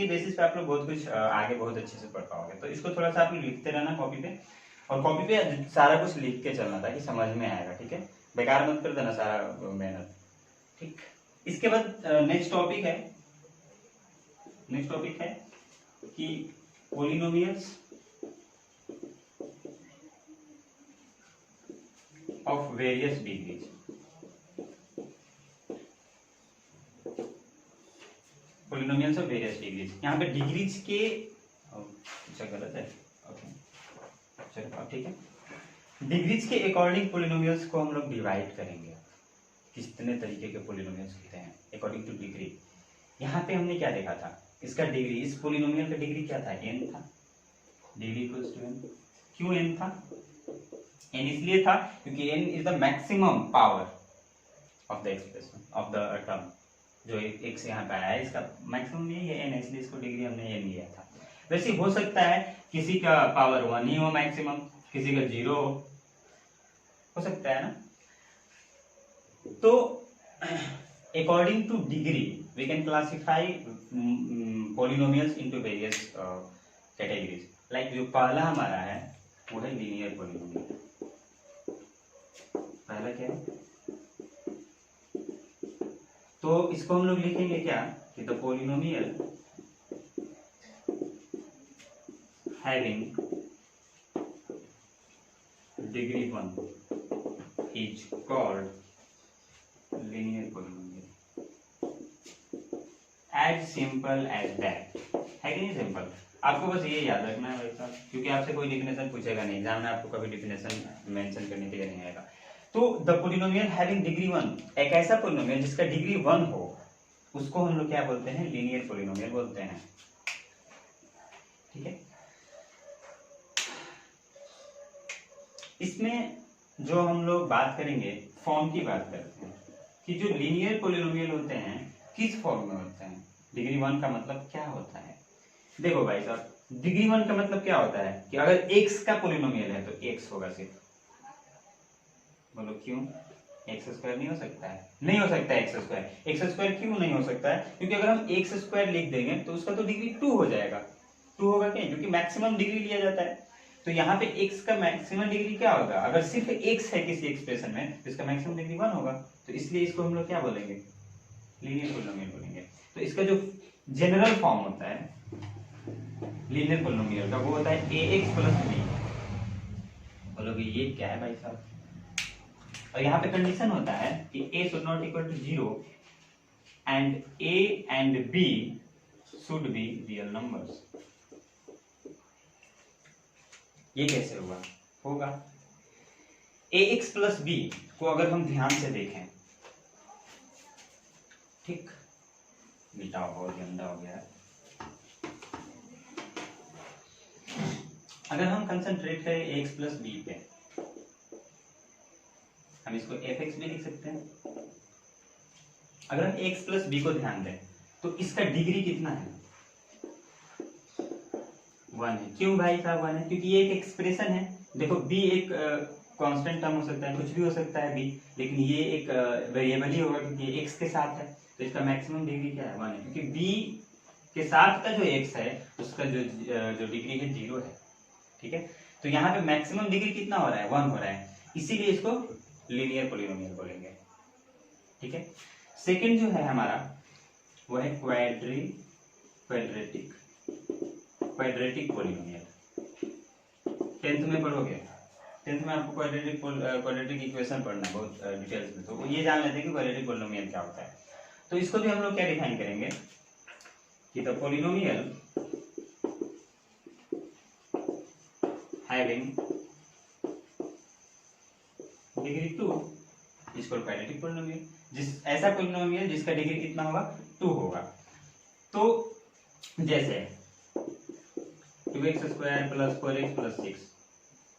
[SPEAKER 1] बेसिस पे आप लोग बहुत कुछ आगे बहुत अच्छे से पढ़ पाओगे। तो इसको थोड़ा सा आप लोग लिखते रहना कॉपी पे, और कॉपी पे सारा कुछ लिख के चलना ताकि समझ में आएगा, ठीक है, बेकार मत कर देना सारा मेहनत, ठीक। इसके बाद नेक्स्ट टॉपिक है कि polynomials of various degrees. Polynomials of various degrees, यहाँ पे डिग्रीज के अच्छा गलत है, ओके चलो ठीक है। डिग्रीज के अकॉर्डिंग पॉलिनोमियल्स को हम लोग डिवाइड करेंगे, कितने तरीके के पॉलिनोमियल्स होते हैं अकॉर्डिंग टू डिग्री। यहाँ पे हमने क्या देखा था, इसका डिग्री, इस पॉलिनोमियल का डिग्री क्या था, n था, डिग्री इक्वल्स टू n। क्यों n था? n इसलिए था क्योंकि n is the maximum power of the expression of the term, जो एक से यहाँ पे आया है इसका मैक्सिमम यही है n, इसलिए इसको डिग्री हमने n लिया था। वैसे हो सकता है किसी का पावर 1 ही हो मैक्सिमम, किसी का 0 हो सकता है ना। तो according to degree we can classify polynomials into various categories. Like जो पहला हमारा है वो है लीनियर पोलिनोमियल। पहला क्या है? तो इसको हम लोग लिखेंगे क्या कि the polynomial having degree 1 is called linear polynomial. As simple as that. है कि नहीं सिंपल? आपको बस ये याद रखना है भाई साहब, क्योंकि आपसे कोई डिफिनेशन पूछेगा नहीं, एग्जाम में आपको कभी डिफिनेशन मेंशन करने के लिए नहीं आएगा। तो द पोलिनोमियल हैविंग डिग्री 1, एक ऐसा पोलिनोमियल जिसका डिग्री 1 हो, उसको हम लोग क्या बोलते हैं? लीनियर पोलिनोमियल बोलते हैं। ठीक है, इसमें जो हम लोग बात करेंगे फॉर्म की बात करते हैं कि जो लीनियर पोलिनोमियल होते हैं किस फॉर्म में होते हैं। डिग्री 1 का मतलब क्या होता है? देखो भाई साहब, डिग्री 1 का मतलब क्या होता है कि अगर x का पोलिनोमियल है तो x होगा सिर्फ। बोलो क्यों? एक्स स्क्वायर नहीं हो सकता है? नहीं हो सकता है एक्स स्क्वायर। एक्स स्क्वायर क्यों नहीं हो सकता है? क्योंकि अगर हम एक्स स्क्वायर लिख देंगे तो उसका तो डिग्री 2 हो जाएगा। 2 होगा क्या? क्योंकि मैक्सिमम डिग्री लिया जाता है। तो यहाँ पे x का मैक्सिमम डिग्री क्या होगा? अगर सिर्फ x है किसी एक्सप्रेशन में तो इसका मैक्सिमम डिग्री 1 होगा। तो इसलिए इसको हम लोग क्या बोलेंगे? लीनियर पोलिनोमियल बोलेंगे। तो इसका जो जनरल फॉर्म होता है लीनियर पोलिनोमियल का वो होता है ax प्लस b। बोलोगे ये क्या है भाई साहब? और यहाँ पे कंडीशन होता है कि a should not equal to 0 and a and b should be real numbers. ये कैसे हुआ? होगा ax प्लस b को अगर हम ध्यान से देखें, ठीक, मिटाओ बहुत गंदा हो गया है। अगर हम कंसंट्रेट करें ax प्लस b पे, हम इसको fx भी लिख सकते हैं। अगर हम x प्लस b को ध्यान दें तो इसका डिग्री कितना है? 1 है। क्यों भाई साहब 1 है? क्योंकि ये एक एक्सप्रेशन है। देखो b एक कांस्टेंट टर्म हो सकता है, कुछ भी हो सकता है b, लेकिन ये एक वेरिएबल ही होगा क्योंकि ये x के साथ है। तो इसका मैक्सिमम डिग्री क्या है? 1 है, क्योंकि b के साथ का जो x है उसका जो डिग्री है 0 है। ठीक है, तो यहाँ पे मैक्सिमम डिग्री कितना हो रहा है? 1 हो रहा है, इसीलिए इसको लीनियर पोलिनोमियल बोलेंगे। ठीक है, सेकंड जो है हमारा वो है क्वाड्रेटिक पोलिनोमियल। 10th में पढ़ोगे, 10th में आपको क्वाड्रेटिक इक्वेशन पढ़ना बहुत डिटेल्स में, तो ये जान लेते हैं कि क्वाड्रेटिक पोलिनोमियल क्या होता है। तो इसको भी हम लोग क्या डिफाइन करेंगे कि द पोलिनोमियल हैविंग डिग्री 2 इसको क्वाड्रेटिक पोलिनोमियल, ऐसा पोलिनोमियल जिसका डिग्री कितना होगा? 2 होगा। तो जैसे 2x square plus 4x plus 6,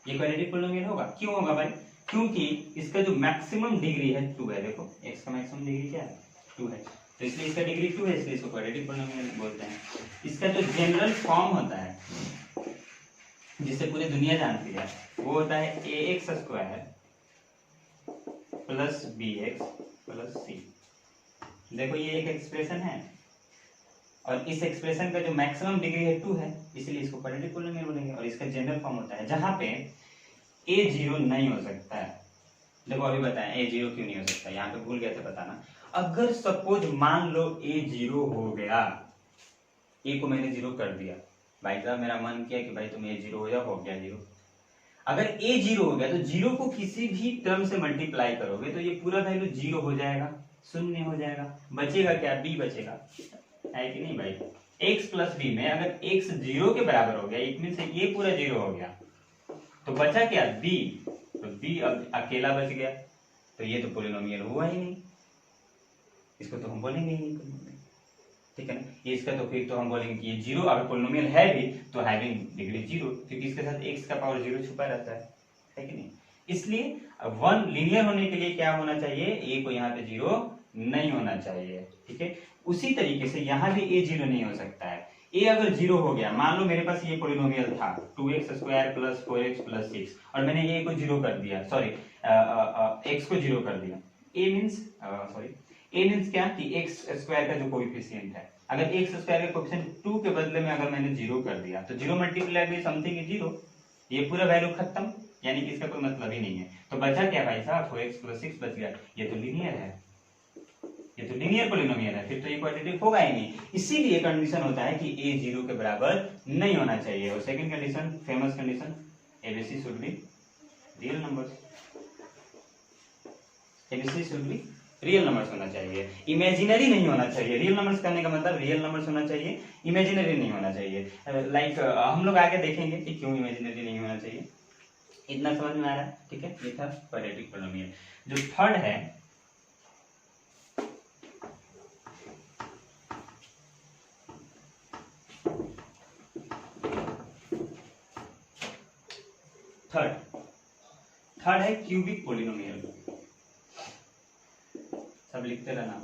[SPEAKER 1] ये क्वाड्रेटिक पोलिनोमियल होगा। क्यों होगा भाई? क्योंकि इसका जो मैक्सिमम डिग्री है 2 है। देखो x का मैक्सिमम डिग्री क्या है? 2 है, तो इसलिए इसका डिग्री 2 है, इसलिए इसको क्वाड्रेटिक पोलिनोमियल बोलते हैं। इसका जो जनरल फॉर्म होता है जिसे पूरी दुनिया जानती है वो होता है ax square plus bx plus c। देखो ये एक एक्सप्रेशन है और इस एक्सप्रेशन का जो मैक्सिमम डिग्री है 2 है, इसलिए इसको क्वाड्रेटिक पोलिनोमियल बोलेंगे। और इसका जनरल फॉर्म होता है जहां पे a 0 नहीं हो सकता है। देखो अभी बताएं a 0 क्यों नहीं हो सकता, यहाँ पे भूल गए थे बताना। अगर सपोज मान लो a 0 हो गया, a को मैंने 0 कर दिया, भाई साहब मेरा मन किया कि भाई तुम a 0 हो जाओ, हो गया 0। अगर a 0 हो गया तो 0 को किसी भी टर्म से मल्टीप्लाई करोगे तो ये पूरा वैल्यू 0 हो जाएगा, शून्य हो जाएगा। बचेगा क्या? b बचेगा, है कि नहीं भाई? x प्लस b में अगर x 0 के बराबर हो गया, एक में से ये पूरा 0 हो गया, तो बचा क्या? b। तो b अब अकेला बच गया, तो ये तो पोलिनोमियल हुआ ही नहीं, इसको तो हम बोलेंगे ही नहीं। ठीक है ना। ये इसका तो फिर तो हम बोलेंगे कि ये जीरो, अगर पोलिनोमियल है भी तो हैविंग डिग्री जीरो, क्योंकि इसके साथ x का पावर जीरो छुपा रहता है कि नहीं। इसलिए वन लीनियर होने के लिए क्या होना चाहिए, a को यहाँ पे जीरो नहीं होना चाहिए, ठीक है। उसी तरीके से यहाँ भी a जीरो नहीं हो सकता है। a अगर जीरो हो गया, मान लो मेरे पास ये पोलिनोमियल था 2x square plus 4x plus 6 और मैंने a को जीरो कर दिया, सॉरी x को जीरो कर दिया। a मीन्स क्या कि x स्क्वायर का जो कोएफिशिएंट है, अगर x स्क्वायर का कोएफिशिएंट 2 के बदले में अगर मैंने जीरो कर दिया तो zero multiply by something is zero, ये पूरा वैल्यू खत्म, यानी कि इसका कोई मतलब ही नहीं है। तो बचा क्या भाई साहब, 4x प्लस 6 बच गया। ये तो लीनियर है, ये तो लीनियर पोलिनोमियल है, फिर तो ये क्वाड्रेटिक होगा ही नहीं। इसीलिए कंडीशन होता है कि a जीरो के बराबर नहीं होना चाहिए। और second condition, famous condition, abc should be real numbers, abc should be real numbers होना चाहिए, इमेजिनरी नहीं होना चाहिए। रियल नंबर्स करने का मतलब रियल नंबर्स होना चाहिए, इमेजिनरी नहीं होना चाहिए। लाइक हम लोग आगे देखेंगे कि क्यों इमेजिनरी नहीं होना चाहिए। इतना समझ में आ रहा है, ठीक है। ये था क्वाड्रेटिक पोलिनोमियल। जो थर्ड है, थर्ड है क्यूबिक पोलिनोमियल। सब लिखते रहना,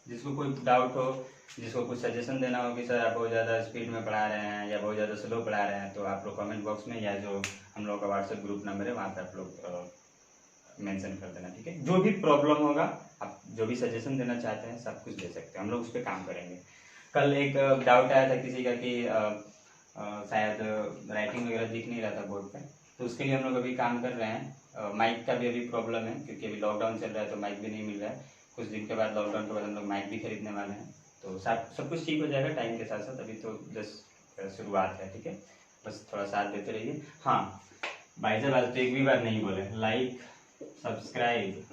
[SPEAKER 1] जिसको कोई डाउट हो, जिसको कुछ सजेशन देना हो कि सर आप बहुत ज़्यादा स्पीड में पढ़ा रहे हैं या बहुत ज़्यादा स्लो पढ़ा रहे हैं, तो आप लोग कमेंट बॉक्स में या जो हम लोग का व्हाट्सएप ग्रुप नंबर है वहाँ पे आप लोग मेंशन कर देना, ठीक है। जो भी प्रॉब्लम होगा, आप जो भी सजेशन देना चाहते हैं सब कुछ दे सकते हैं, हम लोग उस पर काम करेंगे। कल एक डाउट आया था किसी का कि शायद राइटिंग वगैरह दिख नहीं रहा था बोर्ड पे, तो उसके लिए हम लोग अभी काम कर रहे हैं। माइक का भी अभी प्रॉब्लम है, क्योंकि अभी लॉकडाउन चल रहा है तो माइक भी नहीं मिल रहा है। कुछ दिन के बाद, लॉकडाउन के बाद हम लोग माइक भी खरीदने वाले हैं, तो सब कुछ ठीक हो जाएगा टाइम के साथ साथ। अभी तो जस्ट शुरुआत है, ठीक है, बस थोड़ा साथ देते रहिए। हाँ भाई साहब, आज तो एक भी बार नहीं बोले, लाइक, सब्सक्राइब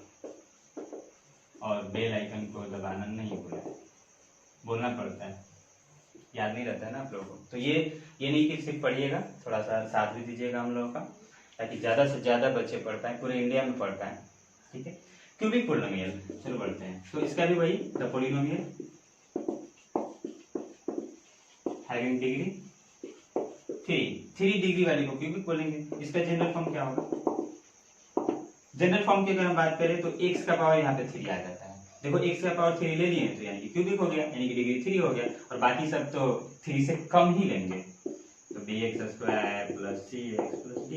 [SPEAKER 1] और बेल आइकन को दबाना नहीं भूलें, बोलना पड़ता है, याद नहीं रहता है ना आप लोगों को। तो ये नहीं कि सिर्फ पढ़िएगा, थोड़ा सा साथ भी दीजिएगा हम लोगों का, ताकि ज़्यादा से ज़्यादा बच्चे पढ़ पाएँ, पूरे इंडिया में पढ़ पाएँ, ठीक है। क्यूबिक पोलिनोमियल, चलो बढ़ते हैं। तो इसका भी वही, the polynomial having degree 3 degree वाले को क्यूबिक बोलेंगे। इसका जनरल फॉर्म क्या होगा, जनरल फॉर्म की अगर हम बात करें तो x का पावर यहाँ पे 3 आ जाता है। देखो x का पावर 3 ले लिए तो यानी कि क्यूबिक हो गया, यानी कि डिग्री 3 हो गया, और बाकी सब तो 3 से कम ही लेंगे, तो bx square plus cx plus d,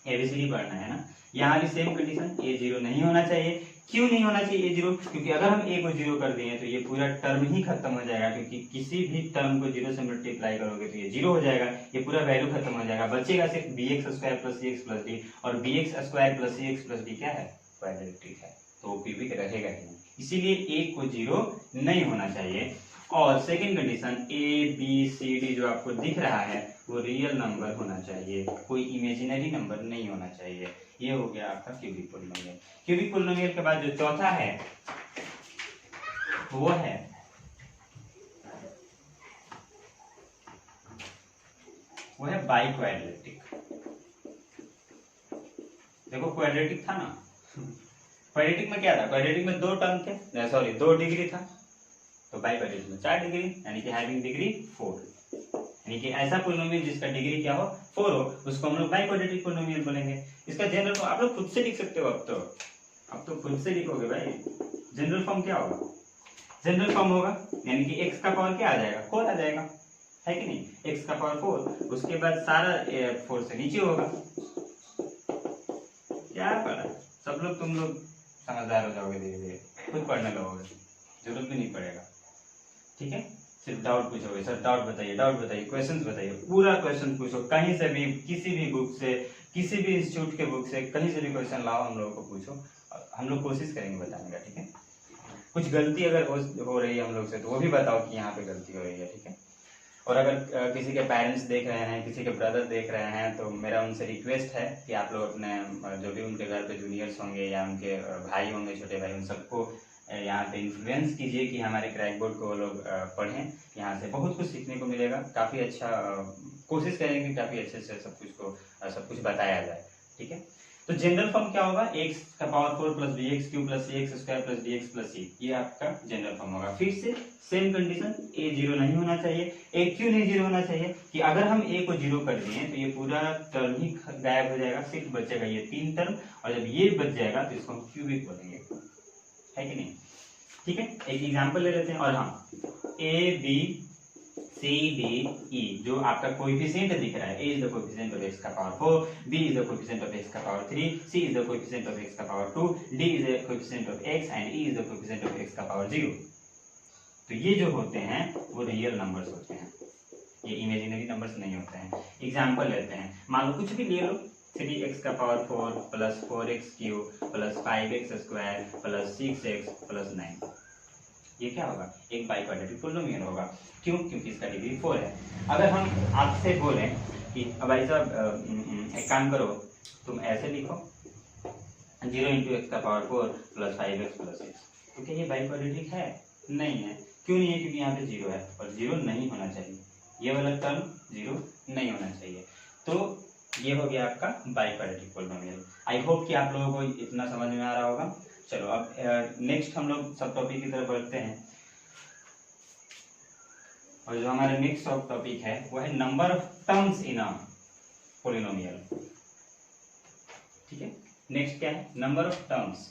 [SPEAKER 1] ABCD पढ़ना है ना। यहाँ भी सेम कंडीशन, a जीरो नहीं होना चाहिए। क्यों नहीं होना चाहिए a जीरो, क्योंकि अगर हम a को जीरो कर दिए तो ये पूरा टर्म ही खत्म हो जाएगा, क्योंकि किसी भी टर्म को जीरो से मल्टीप्लाई करोगे तो ये जीरो हो जाएगा, ये पूरा वैल्यू खत्म हो जाएगा। बचेगा सिर्फ bx square plus cx plus d, और bx square plus cx plus d क्या है, क्वाड्रेटिक है, तो क्यूबिक रहेगा ही नहीं, इसीलिए a को जीरो नहीं होना चाहिए। और second condition, a b c d जो आपको दिख रहा है वो रियल नंबर होना चाहिए, कोई इमेजिनरी नंबर नहीं होना चाहिए। ये हो गया आपका क्यूबिक पोलिनोमियल। क्यूबिक पोलिनोमियल के बाद जो चौथा है वो है बाई क्वाड्रेटिक। देखो क्वाड्रेटिक था ना, क्वाड्रेटिक में क्या था, क्वाड्रेटिक में 2 टर्म थे, सॉरी 2 डिग्री था, तो बाई क्वाड्रेटिक में 4 डिग्री, यानी कि हैविंग डिग्री 4, यानी कि ऐसा पोलिनोमियल जिसका डिग्री क्या हो, 4 हो, उसको हम लोग बाई क्वाड्रेटिक पोलिनोमियल बोलेंगे। इसका जनरल फॉर्म आप लोग खुद से लिख सकते हो, अब तो खुद से लिखोगे भाई। जनरल फॉर्म क्या होगा, जनरल फॉर्म होगा यानी कि x का पावर क्या आ जाएगा, 4 आ जाएगा, है कि नहीं, x का पावर 4, उसके बाद सारा 4 से नीचे होगा। क्या पढ़ा सब लोग, तुम लोग समझदार हो जाओगे धीरे धीरे, खुद पढ़ने लगोगे, जरूरत भी नहीं पड़ेगा, ठीक है। सिर्फ डाउट पूछोगे, सर डाउट बताइए, क्वेश्चंस बताइए, पूरा क्वेश्चन पूछो, कहीं से भी, किसी भी बुक से, किसी भी इंस्टीट्यूट के बुक से, कहीं से भी क्वेश्चन लाओ, हम लोगों को पूछो, हम लोग कोशिश करेंगे बताने का, ठीक है। कुछ गलती अगर हो रही है हम लोग से तो वो भी बताओ कि यहाँ पे गलती हो रही है, ठीक है। और अगर किसी के पेरेंट्स देख रहे हैं, किसी के ब्रदर देख रहे हैं, तो मेरा उनसे रिक्वेस्ट है कि आप लोग अपने जो भी उनके घर पे जूनियर्स होंगे या उनके भाई होंगे, छोटे भाई, उन सबको यहाँ पे इन्फ्लुएंस कीजिए कि हमारे क्रैक बोर्ड को वो लोग पढ़ें, यहाँ से बहुत कुछ सीखने को मिलेगा, काफ़ी अच्छा, कोशिश करेंगे काफ़ी अच्छे से सब कुछ बताया जाए, ठीक है। तो जनरल फॉर्म क्या होगा, x का power 4 plus bx Q plus cx square plus dx plus c, ये आपका जनरल फॉर्म होगा। फिर से सेम कंडीशन, a जीरो नहीं होना चाहिए। a क्यों नहीं जीरो होना चाहिए कि अगर हम a को जीरो कर दिए तो ये पूरा टर्म ही गायब हो जाएगा, सिर्फ बचेगा ये 3 टर्म, और जब ये बच जाएगा तो इसको हम क्यूबिक बोलेंगे, है कि नहीं। ठीक है, एक एग्जांपल ले लेते हैं। और हाँ, a b c d e जो आपका कोएफिशिएंट दिख रहा है, a is the coefficient of x का power 4, b is the coefficient of x का power 3, c is the coefficient of x का power 2, d is the coefficient of x and e is the coefficient of x का power 0। तो ये जो होते हैं वो रियल नंबर्स होते हैं, ये इमेजिनरी नंबर्स नहीं होते हैं। एग्जांपल लेते हैं, मान लो कुछ भी ले लो, 3x का power 4 plus 4x cube plus 5x square plus 6x plus 9, ये क्या होगा, एक बाइक्वाड्रेटिक पोलिनोमियल होगा। क्यों, क्योंकि इसका डिग्री 4 है। अगर हम आपसे बोलें कि भाई साहब एक काम करो, तुम ऐसे लिखो 0 इंटू एक्स का पावर 4 प्लस 5x प्लस 6, तो क्या ये बाइक्वाड्रेटिक है? नहीं है। क्यों नहीं है? क्योंकि यहाँ पे 0 है और 0 नहीं होना चाहिए, ये वाला टर्म 0 नहीं होना चाहिए। तो ये हो गया आपका बाइक्वाड्रेटिक पोलिनोमियल। आई होप कि आप लोगों को इतना समझ में आ रहा होगा। चलो अब नेक्स्ट हम लोग सब टॉपिक की तरफ बढ़ते हैं, और जो हमारा नेक्स्ट सब टॉपिक है वो है number of terms in a polynomial. ठीक है, नेक्स्ट क्या है, number of terms,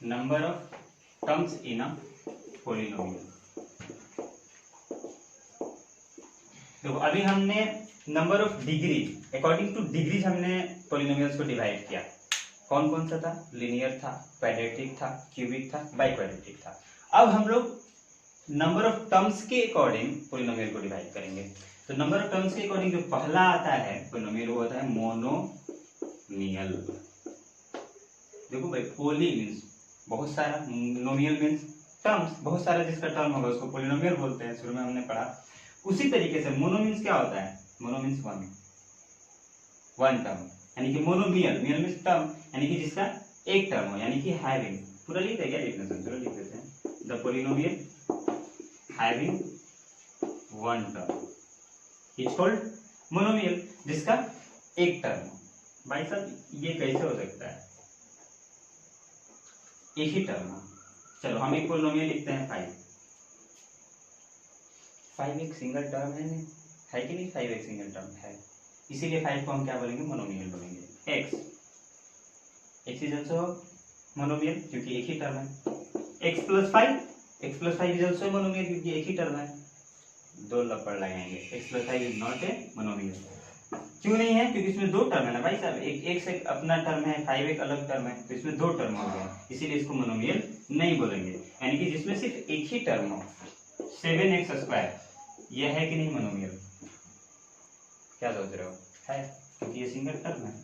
[SPEAKER 1] number of terms in a polynomial. देखो अभी हमने number of degree, according two degrees हमने पोलिनोमियल्स को डिवाइड किया। कौन कौन सा था, लीनियर था, क्वाड्रेटिक था, क्यूबिक था, बाइक्वाड्रेटिक था। अब हम लोग नंबर ऑफ टर्म्स के अकॉर्डिंग पोलिनोमियल को डिवाइड करेंगे। तो नंबर ऑफ टर्म्स के अकॉर्डिंग जो पहला आता है पोलिनोमियल वो होता है मोनोमियल। देखो भाई, पोली मीन्स बहुत सारा, नोमियल मीन्स टर्म्स, बहुत सारा जिसका टर्म होगा उसको पोलिनोमियल बोलते हैं, शुरू में हमने पढ़ा। उसी तरीके से मोनो मीन्स क्या होता है, मोनो मीन्स वन टर्म, यानी कि मोनोमियल, मियल मीन्स टर्म, यानी कि जिसका एक टर्म हो, यानी कि हैविंग। पूरा लिख देगा, डेफिनेशन पूरा लिख देते हैं, the polynomial having one term is called monomial, जिसका एक टर्म हो। भाई साहब ये कैसे हो सकता है, एक ही टर्म हो। चलो हम एक पोलिनोमियल लिखते हैं 5 एक सिंगल टर्म है कि नहीं, 5 एक सिंगल टर्म है, इसीलिए 5 को हम क्या बोलेंगे, मोनोमियल बोलेंगे। x इज आल्सो मोनोमियल क्योंकि एक ही टर्म है। x plus 5 is also monomial क्योंकि एक ही टर्म है। दो लपड़ लगाएंगे, x plus 5 is not a monomial. क्यों नहीं है, क्योंकि इसमें दो टर्म है ना भाई साहब, एक x एक अपना टर्म है, 5 एक अलग टर्म है, तो इसमें दो टर्म हो गया, इसीलिए इसको मोनोमियल नहीं बोलेंगे। यानी कि जिसमें सिर्फ एक ही टर्म हो, 7x स्क्वायर, यह है कि नहीं मोनोमियल? क्या सोच रहे हो, है, क्योंकि ये सिंगल टर्म है,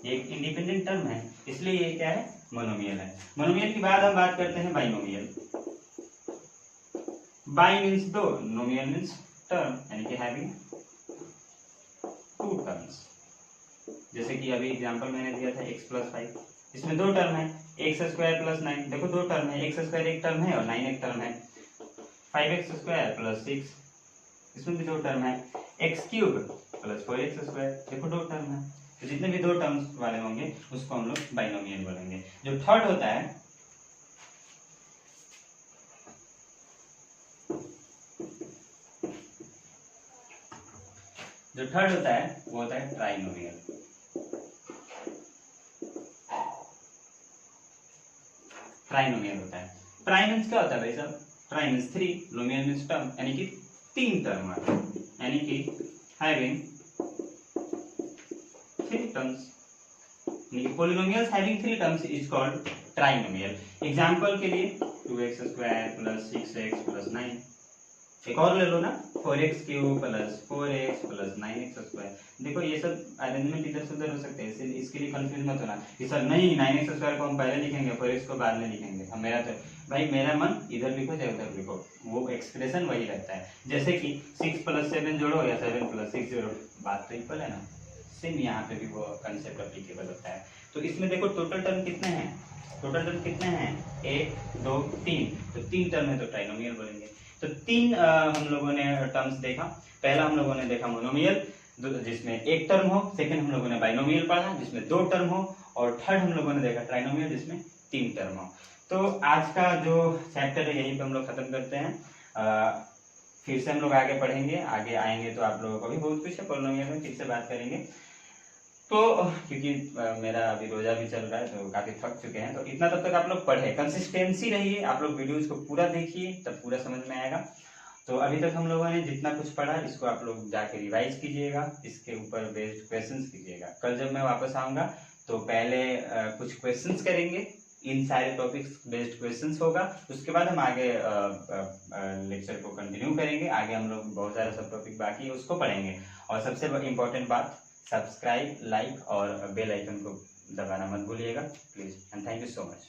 [SPEAKER 1] ये एक इंडिपेंडेंट टर्म है, इसलिए ये क्या है, मोनोमियल है। मोनोमियल के बाद हम बात करते हैं बाइनोमियल। बाई मीन्स दो, नोमियल मीन्स टर्म, यानी कि हैविंग टू टर्म्स। जैसे कि अभी एग्जांपल मैंने दिया था x प्लस 5, इसमें दो टर्म है, x स्क्वायर प्लस 9, देखो दो टर्म है, x स्क्वायर एक टर्म है और 9 एक टर्म है। 5x स्क्वायर प्लस 6, इसमें भी दो टर्म है, x cube plus 4x square, देखो दो टर्म है। तो जितने भी दो टर्म्स वाले होंगे उसको हम लोग बाइनोमियल बोलेंगे। जो थर्ड होता है वो होता है ट्राइनोमियल। ट्राइनोमियल होता है, ट्राई मीन्स क्या होता है भाई साहब, ट्राई मीन्स 3, नोमियल मीन्स टर्म, यानी कि तीन टर्म है, यानी कि having 3 terms. Polynomials having 3 terms is called trinomial. Example के लिए 2x square plus 6x plus 9, एक और ले लो ना, 4x cube plus 4x plus 9x square. देखो ये सब अरेंजमेंट इधर से उधर हो सकते हैं, इसके लिए कंफ्यूज मत होना कि सर नहीं 9x स्क्वायर को हम पहले लिखेंगे, 4x को बाद में लिखेंगे। अब मेरा तो भाई मेरा मन इधर लिखो चाहे उधर लिखो, वो एक्सप्रेशन वही रहता है। जैसे कि 6 प्लस 7 जोड़ो या 7 प्लस 6 जोड़ो, बात तो इक्वल है ना, सेम यहाँ पे भी वो कंसेप्ट अप्लीकेबल होता है। तो इसमें देखो टोटल टर्म कितने हैं, टोटल टर्म कितने हैं, 1 2 3, तो 3 टर्म है तो ट्राइनोमियल बोलेंगे। तो 3 हम लोगों ने टर्म्स देखा। पहला हम लोगों ने देखा मोनोमियल, जिसमें एक टर्म हो, सेकंड हम लोगों ने बाइनोमियल पढ़ा जिसमें 2 टर्म हो, और थर्ड हम लोगों ने देखा ट्राइनोमियल जिसमें 3 टर्म हो। तो आज का जो चैप्टर है यहीं पे हम लोग खत्म करते हैं। फिर से हम लोग आगे पढ़ेंगे, आगे आएंगे तो आप लोगों को भी बहुत कुछ है पॉलिनोमियल में फिर से बात करेंगे। तो क्योंकि मेरा अभी रोजा भी चल रहा है तो काफी थक चुके हैं, तो इतना तब तक आप लोग पढ़े, कंसिस्टेंसी रहिए, आप लोग वीडियोस को पूरा देखिए तब पूरा समझ में आएगा। तो अभी तक हम लोगों ने जितना कुछ पढ़ा इसको आप लोग जाके रिवाइज कीजिएगा, इसके ऊपर बेस्ड क्वेश्चंस कीजिएगा। कल जब मैं वापस आऊंगा तो पहले कुछ क्वेश्चंस करेंगे, इन सारे टॉपिक्स बेस्ड क्वेश्चंस होगा, उसके बाद हम आगे लेक्चर को कंटिन्यू करेंगे। आगे हम लोग बहुत सारा सब टॉपिक बाकी है उसको पढ़ेंगे। और सबसे इम्पोर्टेंट बात, सब्सक्राइब, लाइक और बेल आइकन को दबाना मत भूलिएगा please, and thank you so much.